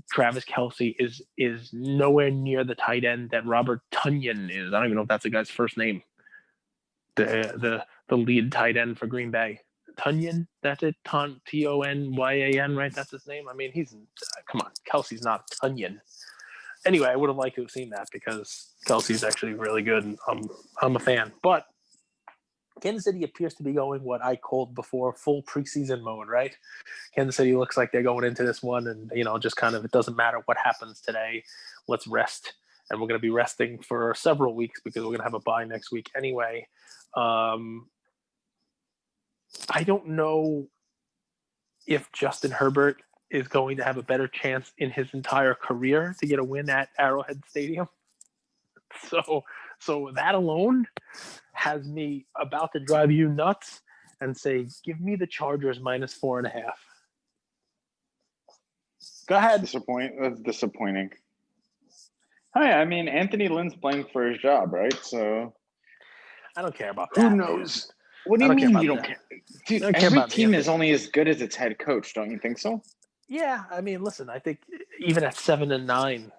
Travis Kelce is nowhere near the tight end that Robert Tonyan is. I don't even know if that's the guy's first name. The lead tight end for Green Bay. Tonyan, that's it. Tonnyan, right? That's his name. I mean, come on. Kelsey's not Tonyan. Anyway, I would have liked to have seen that because Kelsey's actually really good, and I'm a fan. But Kansas City appears to be going what I called before full preseason mode, right? Kansas City looks like they're going into this one and, just kind of, it doesn't matter what happens today. Let's rest. And we're going to be resting for several weeks because we're going to have a bye next week anyway. I don't know if Justin Herbert is going to have a better chance in his entire career to get a win at Arrowhead Stadium. So that alone has me about to drive you nuts and say, give me the Chargers -4.5. Go ahead. That's disappointing. Hi, I mean, Anthony Lynn's playing for his job, right? So I don't care about that. Who knows? What do you mean you don't care? Dude, every team is only as good as its head coach. Don't you think so? Yeah, I mean, listen, I think even at 7-9,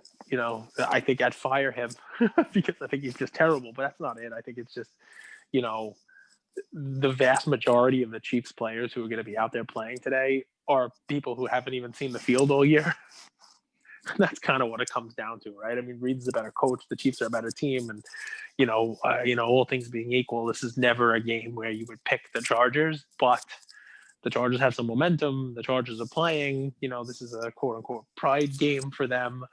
I think I'd fire him because I think he's just terrible. But that's not it. I think it's just, the vast majority of the Chiefs players who are going to be out there playing today are people who haven't even seen the field all year. That's kind of what it comes down to, right? I mean, Reed's a better coach. The Chiefs are a better team. And, all things being equal, this is never a game where you would pick the Chargers, but the Chargers have some momentum. The Chargers are playing, this is a quote unquote pride game for them.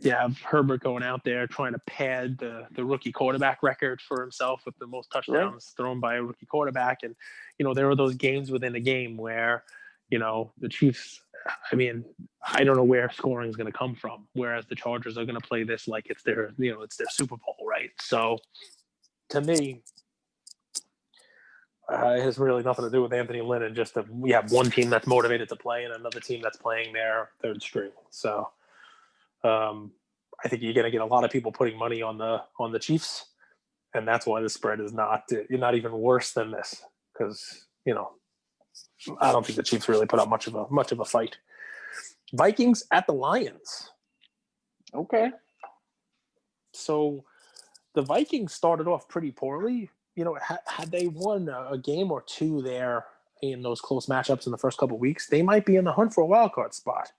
You have Herbert going out there trying to pad the rookie quarterback record for himself with the most touchdowns thrown by a rookie quarterback. And, there are those games within a game where, the Chiefs, I mean, I don't know where scoring is going to come from, whereas the Chargers are going to play this like it's their Super Bowl, right? So to me, It has really nothing to do with Anthony Lynn, and just that we have one team that's motivated to play and another team that's playing their third string. So I think you're going to get a lot of people putting money on the Chiefs, and that's why the spread is not even worse than this, because I don't think the Chiefs really put up much of a fight. Vikings at the Lions. Okay. So the Vikings started off pretty poorly. Had they won a game or two there in those close matchups in the first couple of weeks, they might be in the hunt for a wild card spot.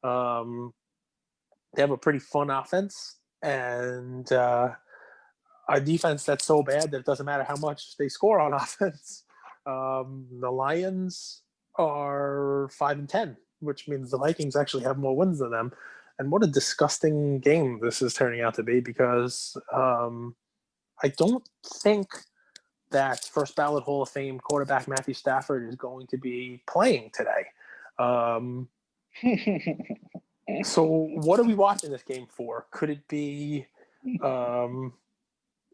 They have a pretty fun offense and a defense that's so bad that it doesn't matter how much they score on offense. The Lions are 5-10, which means the Vikings actually have more wins than them. And what a disgusting game this is turning out to be, because I don't think that first ballot Hall of Fame quarterback Matthew Stafford is going to be playing today. So what are we watching this game for? Could it be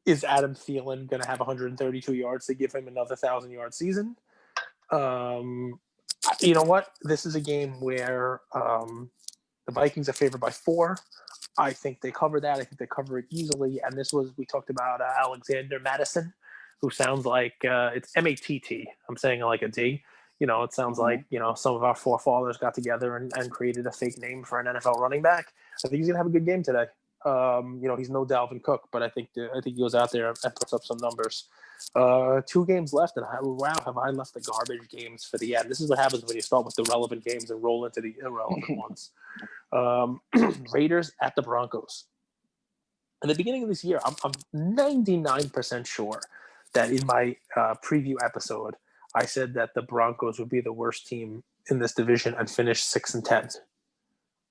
is Adam Thielen going to have 132 yards to give him another 1,000-yard season? You know what? This is a game where the Vikings are favored by 4. I think they cover that. I think they cover it easily. And we talked about Alexander Madison, who sounds like it's M-A-T-T. I'm saying it like a D. It sounds like, some of our forefathers got together and created a fake name for an NFL running back. I think he's going to have a good game today. He's no Dalvin Cook, but I think he goes out there and puts up some numbers. 2 games left, and have I left the garbage games for the end? This is what happens when you start with the relevant games and roll into the irrelevant ones. Raiders at the Broncos. At the beginning of this year, I'm 99% sure that in my preview episode, I said that the Broncos would be the worst team in this division and finish 6-10.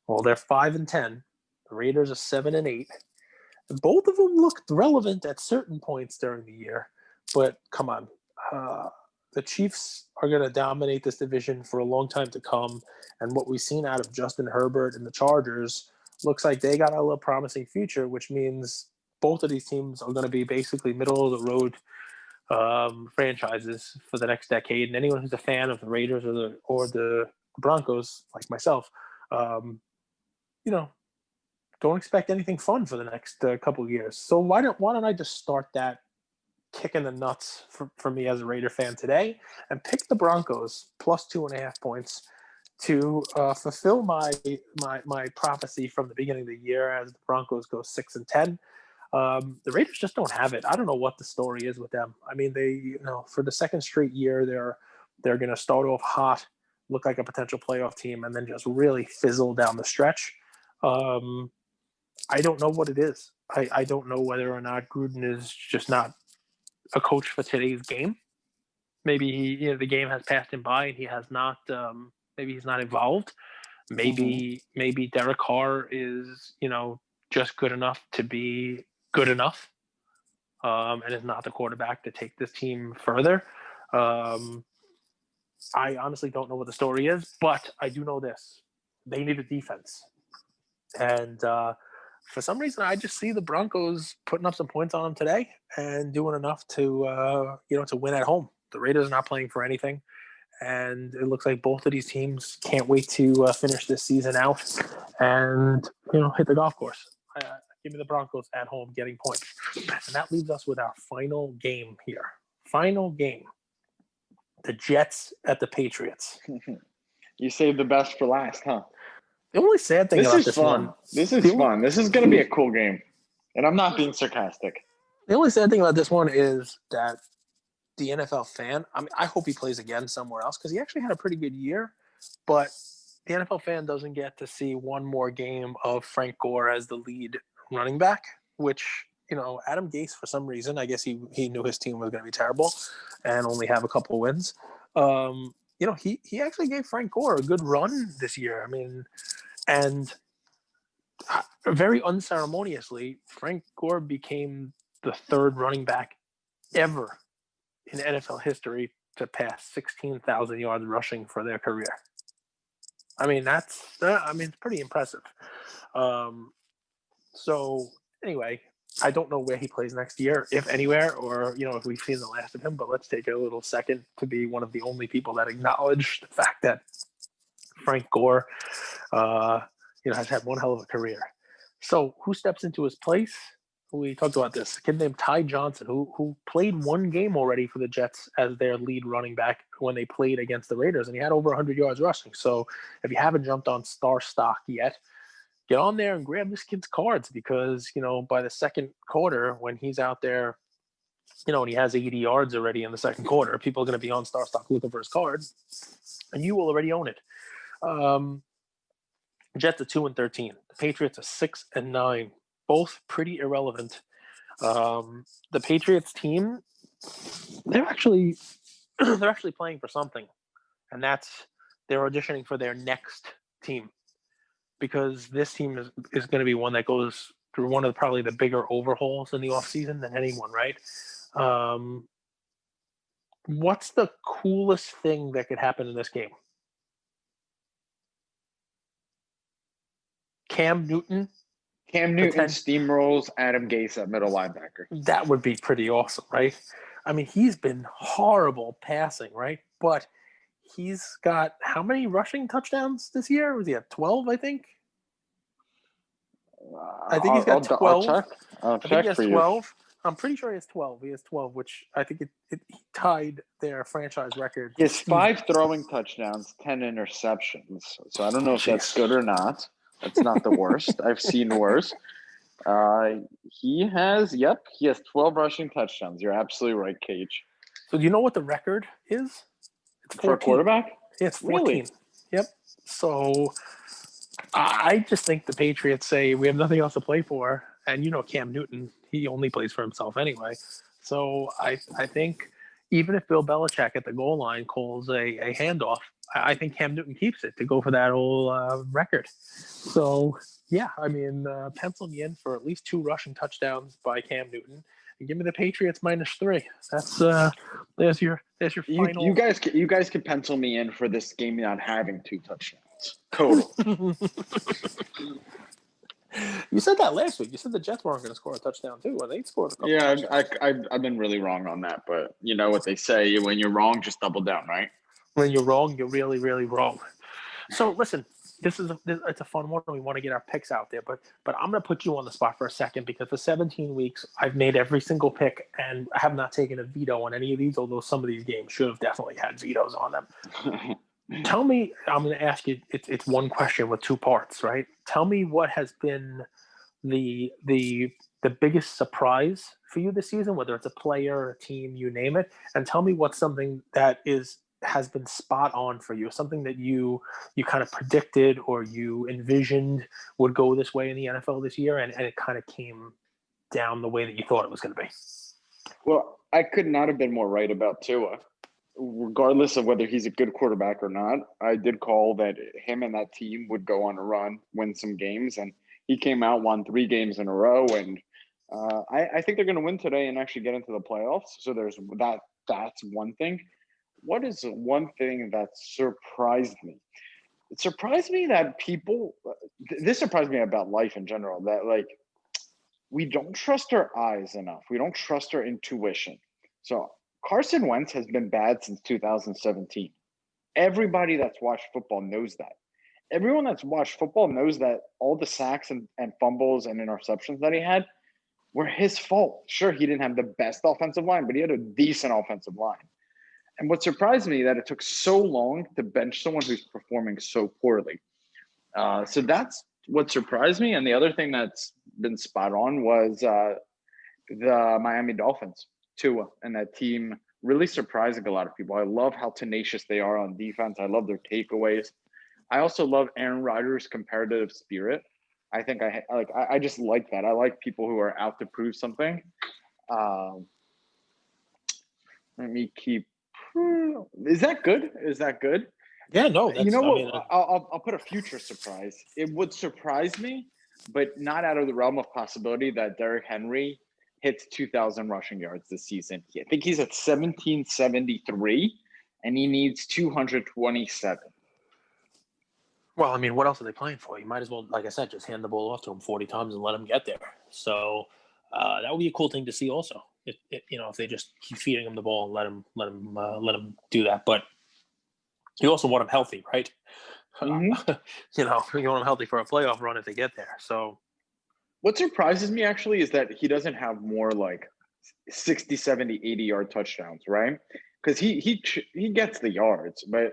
Well, they're 5-10. The Raiders are 7-8. Both of them looked relevant at certain points during the year, but come on. The Chiefs are going to dominate this division for a long time to come, and what we've seen out of Justin Herbert and the Chargers looks like they got a little promising future, which means both of these teams are going to be basically middle-of-the-road franchises for the next decade. And anyone who's a fan of the Raiders or the Broncos, like myself, don't expect anything fun for the next couple of years. So why don't I just start that kick in the nuts for me as a Raider fan today and pick the Broncos plus 2.5 points to fulfill my prophecy from the beginning of the year as the Broncos go 6-10. The Raiders just don't have it. I don't know what the story is with them. I mean, they, for the second straight year, they're going to start off hot, look like a potential playoff team, and then just really fizzle down the stretch. I don't know what it is. I don't know whether or not Gruden is just not a coach for today's game. Maybe the game has passed him by and he has not. Maybe he's not evolved. Maybe Derek Carr is just good enough to be good enough, and is not the quarterback to take this team further. I honestly don't know what the story is, but I do know this: they need a defense, and for some reason, I just see the Broncos putting up some points on them today and doing enough to to win at home. The Raiders are not playing for anything, and it looks like both of these teams can't wait to finish this season out and hit the golf course. Give me the Broncos at home getting points, and that leaves us with our final game here. Final game: the Jets at the Patriots. You saved the best for last, huh? The only sad thing about this one. This is fun. This is going to be a cool game. And I'm not being sarcastic. The only sad thing about this one is that the NFL fan, I hope he plays again somewhere else because he actually had a pretty good year. But the NFL fan doesn't get to see one more game of Frank Gore as the lead running back, which, Adam Gase, for some reason, I guess he knew his team was going to be terrible and only have a couple of wins. He actually gave Frank Gore a good run this year. I mean, and very unceremoniously, Frank Gore became the third running back ever in NFL history to pass 16,000 yards rushing for their career. I mean, it's pretty impressive. So anyway, I don't know where he plays next year, if anywhere, or if we've seen the last of him. But let's take a little second to be one of the only people that acknowledge the fact that Frank Gore, has had one hell of a career. So who steps into his place? We talked about this. A kid named Ty Johnson, who played one game already for the Jets as their lead running back when they played against the Raiders, and he had over 100 yards rushing. So if you haven't jumped on Star Stock yet, get on there and grab this kid's cards because, by the second quarter, when he's out there, and he has 80 yards already in the second quarter, people are going to be on Star Stock looking for his card, and you will already own it. Jets are 2-13. The Patriots are 6-9. Both pretty irrelevant. The Patriots team, they're actually playing for something, and that's they're auditioning for their next team, because this team is going to be one that goes through one of probably the bigger overhauls in the offseason than anyone, right? What's the coolest thing that could happen in this game? Cam Newton steamrolls Adam Gase at middle linebacker. That would be pretty awesome, right? I mean, he's been horrible passing, right? But he's got how many rushing touchdowns this year? Was he at 12, I think? I think he's got 12. I'll I think check he has for 12. I'm pretty sure he has 12. He has 12, which I think he tied their franchise record. He has 5 throwing touchdowns, 10 interceptions. So I don't know if that's good or not. That's not the worst. I've seen worse. He has 12 rushing touchdowns. You're absolutely right, Cage. So do you know what the record is? It's 14. For a quarterback? Yeah, it's 14. Really? Yep. So I just think the Patriots say we have nothing else to play for. And Cam Newton, he only plays for himself anyway. So I think even if Bill Belichick at the goal line calls a handoff, I think Cam Newton keeps it to go for that whole record. So, yeah, I mean, pencil me in for at least 2 rushing touchdowns by Cam Newton. And give me the Patriots -3. That's there's your final. You guys can pencil me in for this game not having 2 touchdowns total. You said that last week. You said the Jets weren't going to score a touchdown too, and they scored a couple. Yeah, touchdowns. I've been really wrong on that, but you know what they say: when you're wrong, just double down, right? When you're wrong, you're really, really wrong. So listen, it's a fun one. We want to get our picks out there, but I'm going to put you on the spot for a second because for 17 weeks, I've made every single pick, and I have not taken a veto on any of these. Although some of these games should have definitely had vetoes on them. Tell me, I'm going to ask you, it's one question with 2 parts, right? Tell me what has been the biggest surprise for you this season, whether it's a player, a team, you name it, and tell me what's something that has been spot on for you, something that you kind of predicted or you envisioned would go this way in the NFL this year, and it kind of came down the way that you thought it was going to be. Well, I could not have been more right about Tua. Regardless of whether he's a good quarterback or not, I did call that him and that team would go on a run, win some games, and he came out, won 3 games in a row, and I think they're going to win today and actually get into the playoffs. So there's that. That's one thing. What is one thing that surprised me? It surprised me that this surprised me about life in general, that we don't trust our eyes enough. We don't trust our intuition. So Carson Wentz has been bad since 2017. Everybody that's watched football knows that. Everyone that's watched football knows that all the sacks and fumbles and interceptions that he had were his fault. Sure, he didn't have the best offensive line, but he had a decent offensive line. And what surprised me that it took so long to bench someone who's performing so poorly. So that's what surprised me. And the other thing that's been spot on was the Miami Dolphins. Tua and that team really surprising a lot of people. I love how tenacious they are on defense. I love their takeaways. I also love Aaron Rodgers' competitive spirit. I think I just like that. I like people who are out to prove something. Let me keep. Is that good? Yeah, no. I'll put a future surprise. It would surprise me, but not out of the realm of possibility that Derrick Henry hits 2,000 rushing yards this season. I think he's at 1,773, and he needs 227. Well, I mean, what else are they playing for? You might as well, like I said, just hand the ball off to him 40 times and let him get there. So That would be a cool thing to see. Also, if they just keep feeding him the ball and let him do that. But you also want him healthy, right? Mm-hmm. You want him healthy for a playoff run if they get there. So What surprises me actually is that he doesn't have more like 60, 70, 80-yard touchdowns, right? Because he gets the yards, but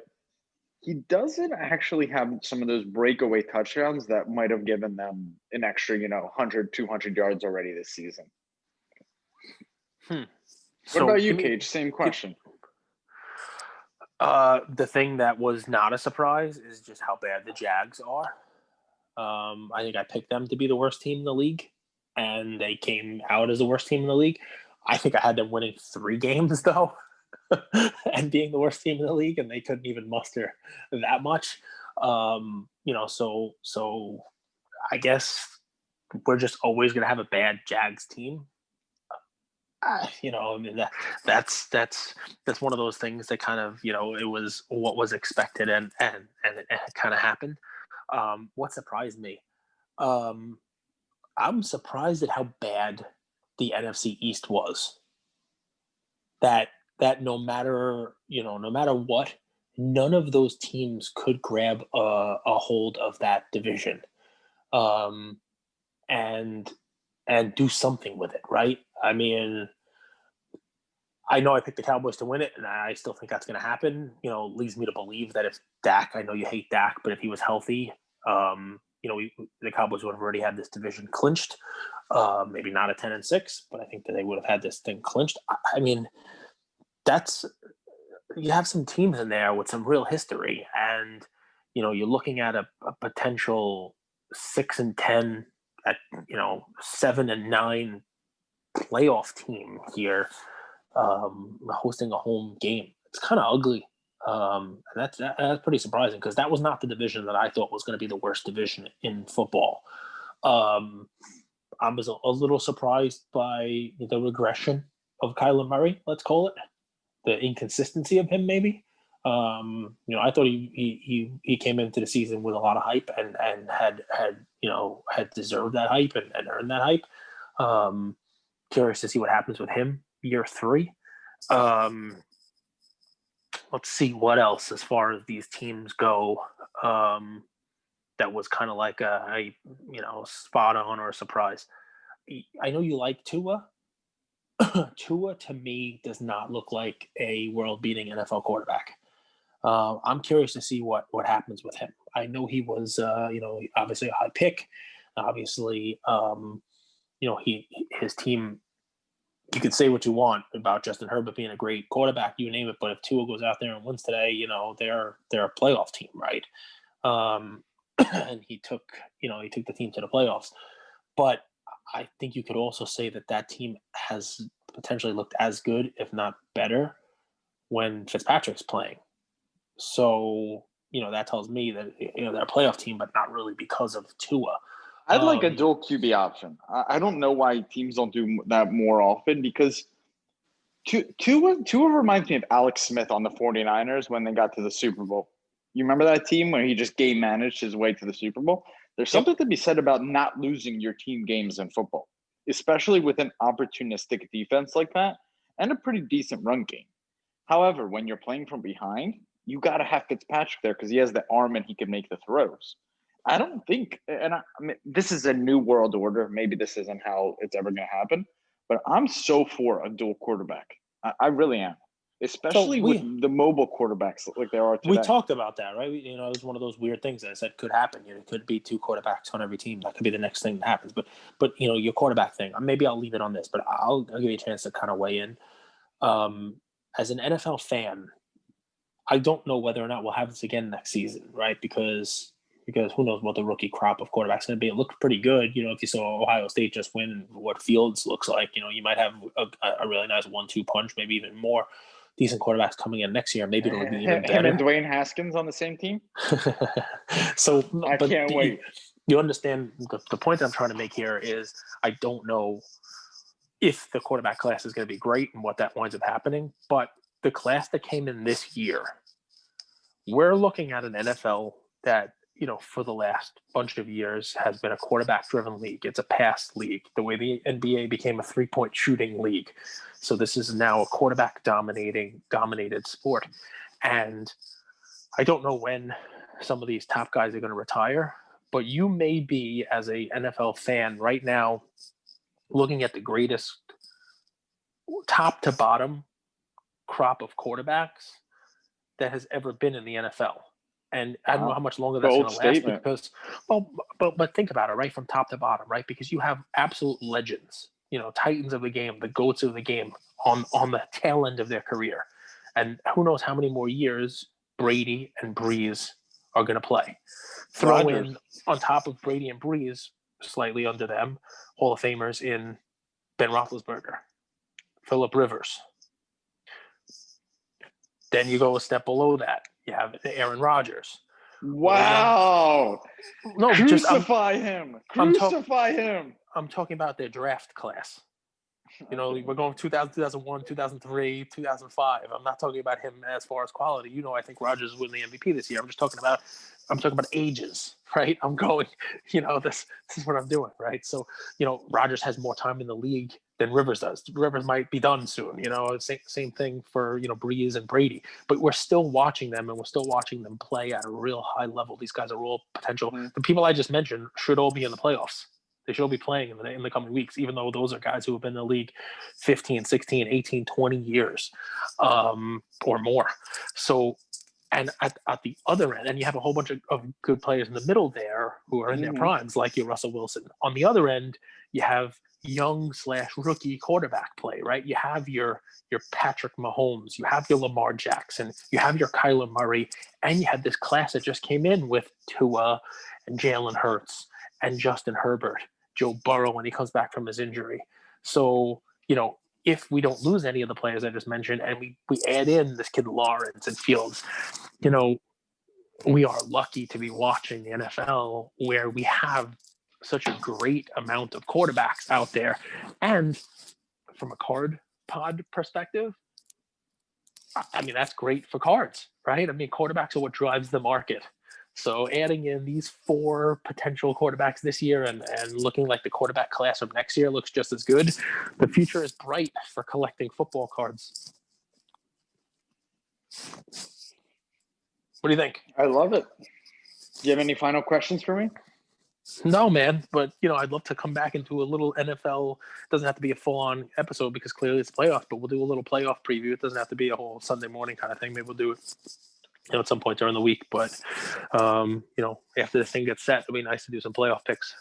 he doesn't actually have some of those breakaway touchdowns that might have given them an extra, 100, 200 yards already this season. What So about you, Cage? Same question. The thing that was not a surprise is just how bad the Jags are. I think I picked them to be the worst team in the league, and they came out as the worst team in the league. I think I had them winning 3 games, though, and being the worst team in the league, and they couldn't even muster that much. So I guess we're just always going to have a bad Jags team. That's one of those things that kind of, it was what was expected, and it kind of happened. What surprised me? I'm surprised at how bad the NFC East was. That no matter what, none of those teams could grab a hold of that division, and do something with it, right? I mean, I know I picked the Cowboys to win it, and I still think that's going to happen. Leads me to believe that if Dak, I know you hate Dak, but if he was healthy, the Cowboys would have already had this division clinched. Maybe not a 10-6, but I think that they would have had this thing clinched. I mean, you have some teams in there with some real history, and you're looking at a potential 6-10 at 7-9 playoff team here, hosting a home game. It's kind of ugly. And that's pretty surprising, because that was not the division that I thought was going to be the worst division in football. I was a little surprised by the regression of Kyler Murray, let's call it, the inconsistency of him, maybe. I thought he came into the season with a lot of hype, and had deserved that hype, and earned that hype. Curious to see what happens with him year 3. Let's see what else as far as these teams go. That was kind of like a spot on or a surprise. I know you like Tua. Tua, to me, does not look like a world-beating NFL quarterback. I'm curious to see what happens with him. I know he was, obviously a high pick. Obviously, his team. You could say what you want about Justin Herbert being a great quarterback, you name it, but if Tua goes out there and wins today, they're a playoff team, right? And he took the team to the playoffs. But I think you could also say that team has potentially looked as good, if not better, when Fitzpatrick's playing. So, that tells me that, they're a playoff team, but not really because of Tua. I'd like a dual QB option. I don't know why teams don't do that more often, because Tua reminds me of Alex Smith on the 49ers when they got to the Super Bowl. You remember that team where he just game managed his way to the Super Bowl? There's something to be said about not losing your team games in football, especially with an opportunistic defense like that and a pretty decent run game. However, when you're playing from behind, you got to have Fitzpatrick there because he has the arm and he can make the throws. I don't think, and I mean, this is a new world order. Maybe this isn't how it's ever going to happen, but I'm so for a dual quarterback. I really am, especially with the mobile quarterbacks like there are today. We talked about that, right? It was one of those weird things that I said could happen. It could be 2 quarterbacks on every team. That could be the next thing that happens. But your quarterback thing, maybe I'll leave it on this, but I'll give you a chance to kind of weigh in. As an NFL fan, I don't know whether or not we'll have this again next season, right? Because who knows what the rookie crop of quarterbacks going to be. It looked pretty good. If you saw Ohio State just win, what Fields looks like, you might have a really nice 1-2 punch, maybe even more decent quarterbacks coming in next year. Maybe it'll be even better. Him and Dwayne Haskins on the same team? So I can't wait. You understand the point that I'm trying to make here is I don't know if the quarterback class is going to be great and what that winds up happening, but the class that came in this year, we're looking at an NFL that for the last bunch of years has been a quarterback-driven league. It's a pass league, the way the NBA became a three-point shooting league. So this is now a quarterback-dominated sport. And I don't know when some of these top guys are going to retire, but you may be, as a NFL fan right now, looking at the greatest top to bottom crop of quarterbacks that has ever been in the NFL. And I don't know how much longer that's going to last because, but think about it, right, from top to bottom, right? Because you have absolute legends, titans of the game, the goats of the game on the tail end of their career. And who knows how many more years Brady and Breeze are going to play. Throw in on top of Brady and Breeze, slightly under them, Hall of Famers in Ben Roethlisberger, Phillip Rivers. Then you go a step below that. You have Aaron Rodgers. Wow. No, Crucify him. Crucify him. I'm talking about their draft class. We're going 2000, 2001, 2003, 2005. I'm not talking about him as far as quality. I think Rodgers is winning the MVP this year. I'm talking about ages, right? I'm going, this is what I'm doing, right? So, Rodgers has more time in the league than Rivers does. Rivers might be done soon, same thing for, Breeze and Brady, but we're still watching them and we're still watching them play at a real high level. These guys are all potential. Mm-hmm. The people I just mentioned should all be in the playoffs. They should all be playing in the coming weeks, even though those are guys who have been in the league 15, 16, 18, 20 years or more. So, and at the other end, and you have a whole bunch of good players in the middle there who are in their primes, like your Russell Wilson. On the other end, you have young/rookie quarterback play, right? You have your Patrick Mahomes, you have your Lamar Jackson, you have your Kyler Murray, and you have this class that just came in with Tua and Jalen Hurts and Justin Herbert, Joe Burrow when he comes back from his injury. So, if we don't lose any of the players I just mentioned and we add in this kid Lawrence and Fields, we are lucky to be watching the NFL where we have such a great amount of quarterbacks out there. And from a card pod perspective, I mean, that's great for cards, right? I mean, quarterbacks are what drives the market. So adding in these 4 potential quarterbacks this year and looking like the quarterback class of next year looks just as good. The future is bright for collecting football cards. What do you think? I love it. Do you have any final questions for me? No, man. But, I'd love to come back into a little NFL. It doesn't have to be a full-on episode because clearly it's playoffs, but we'll do a little playoff preview. It doesn't have to be a whole Sunday morning kind of thing. Maybe we'll do it at some point during the week, but after the thing gets set, it'll be nice to do some playoff picks.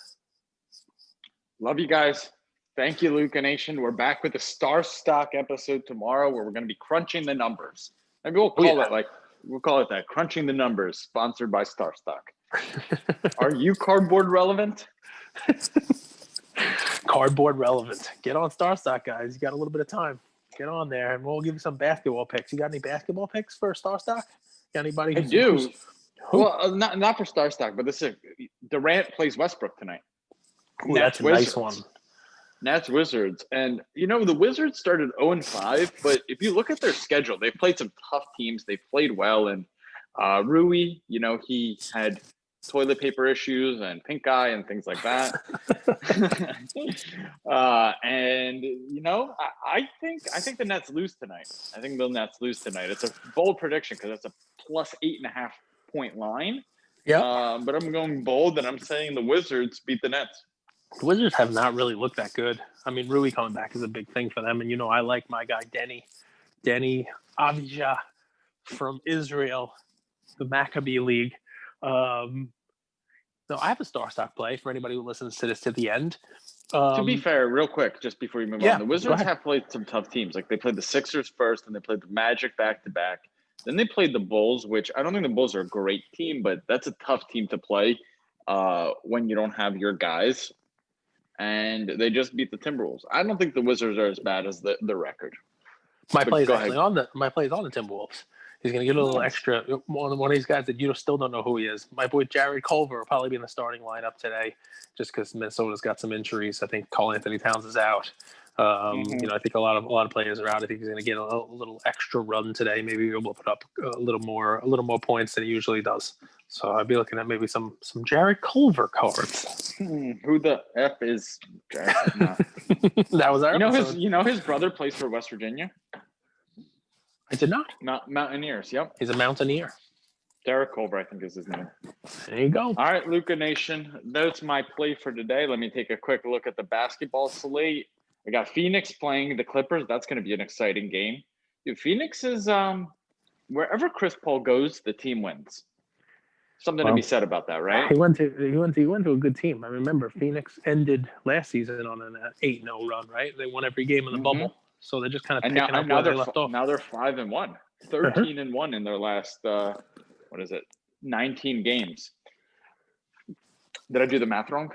Love you guys. Thank you, Luca Nation. We're back with the Star Stock episode tomorrow where we're going to be crunching the numbers. Maybe we'll call it that, crunching the numbers, sponsored by Star Stock. Are you cardboard relevant? Cardboard relevant. Get on Star Stock, guys. You got a little bit of time. Get on there, and we'll give you some basketball picks. You got any basketball picks for Star Stock? Got anybody? I do. Well, not for Star Stock, but this is Durant plays Westbrook tonight. Ooh, that's a nice one. Nats Wizards, and the Wizards started 0-5, but if you look at their schedule, they've played some tough teams. They played well, and Rui, he had toilet paper issues and pink eye and things like that. I think the Nets lose tonight. I think the Nets lose tonight. It's a bold prediction because it's a plus 8.5 point line. Yeah. But I'm going bold and I'm saying the Wizards beat the Nets. The Wizards have not really looked that good. I mean, Rui coming back is a big thing for them. And, I like my guy, Denny Avdija from Israel, the Maccabi League. So I have a Star Stock play for anybody who listens to this to the end. To be fair, real quick, just before you move on, the Wizards have played some tough teams. Like they played the Sixers first, and they played the Magic back-to-back. Then they played the Bulls, which I don't think the Bulls are a great team, but that's a tough team to play when you don't have your guys. And they just beat the Timberwolves. I don't think the Wizards are as bad as the record. My play is on the Timberwolves. He's going to get a little extra. One of these guys that you still don't know who he is. My boy Jared Culver will probably be in the starting lineup today just because Minnesota's got some injuries. I think Karl Anthony Towns is out. I think a lot of players are out. I think he's going to get a little extra run today. Maybe he'll be able to put up a little more points than he usually does. So I'd be looking at maybe some Jared Culver cards. Who the F is Jared? No. That was our episode. His brother plays for West Virginia. I did not. Mountaineers. Yep. He's a Mountaineer. Derek Culver, I think, is his name. There you go. All right, Luca Nation. That's my play for today. Let me take a quick look at the basketball slate. I got Phoenix playing the Clippers. That's going to be an exciting game. Dude, Phoenix is wherever Chris Paul goes, the team wins. Something to be said about that, right? He went to a good team. I remember Phoenix ended last season on an 8-0 run, right? They won every game in the bubble, so they're just kind of picking up where they left off. Now they're 5-1, 13-1 in their last 19 games. Did I do the math wrong?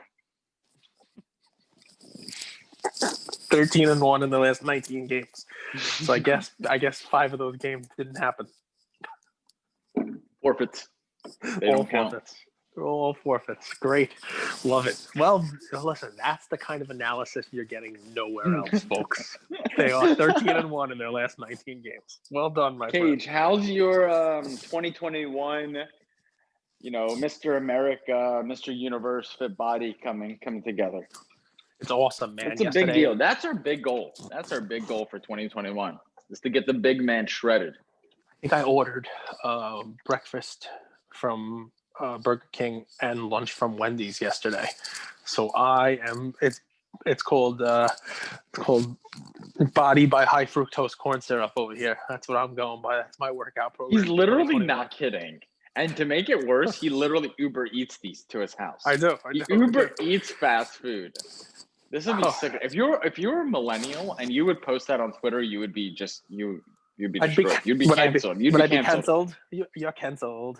13-1 in the last 19 games. So I guess 5 of those games didn't happen. Forfeits. They don't count. All forfeits. Great. Love it. Well, listen, that's the kind of analysis you're getting nowhere else, folks. They are 13-1 in their last 19 games. Well done, my friend. Cage, how's your 2021, Mr. America, Mr. Universe fit body coming together? It's awesome, man. It's a big deal. That's our big goal. That's our big goal for 2021 is to get the big man shredded. I think I ordered breakfast from Burger King and lunch from Wendy's yesterday. So I am. It's called Body by High Fructose Corn Syrup over here. That's what I'm going by. That's my workout program. He's literally not kidding. And to make it worse, he literally Uber Eats these to his house. I do. Uber Eats fast food. This would be sick. If you're a millennial and you would post that on Twitter, you would be just You'd be destroyed. You'd be canceled. You're canceled. You're canceled.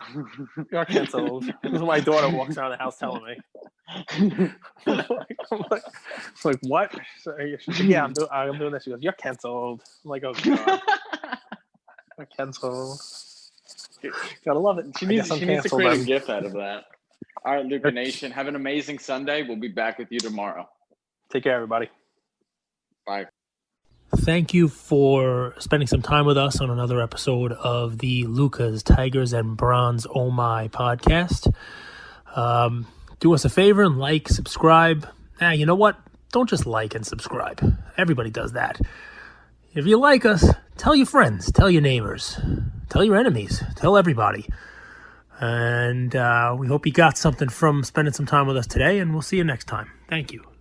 You're canceled. This is my daughter walks around the house telling me. I'm like, what? Yeah, I'm doing this. She goes, you're canceled. I'm like, oh god, you're canceled. Gotta love it. She needs to create a GIF out of that. All right, Luca Nation, have an amazing Sunday. We'll be back with you tomorrow. Take care, everybody. Bye. Thank you for spending some time with us on another episode of the Lucas, Tigers, and Bronze Oh My podcast. Do us a favor and like, subscribe. You know what? Don't just like and subscribe. Everybody does that. If you like us, tell your friends, tell your neighbors, tell your enemies, tell everybody. And we hope you got something from spending some time with us today, and we'll see you next time. Thank you.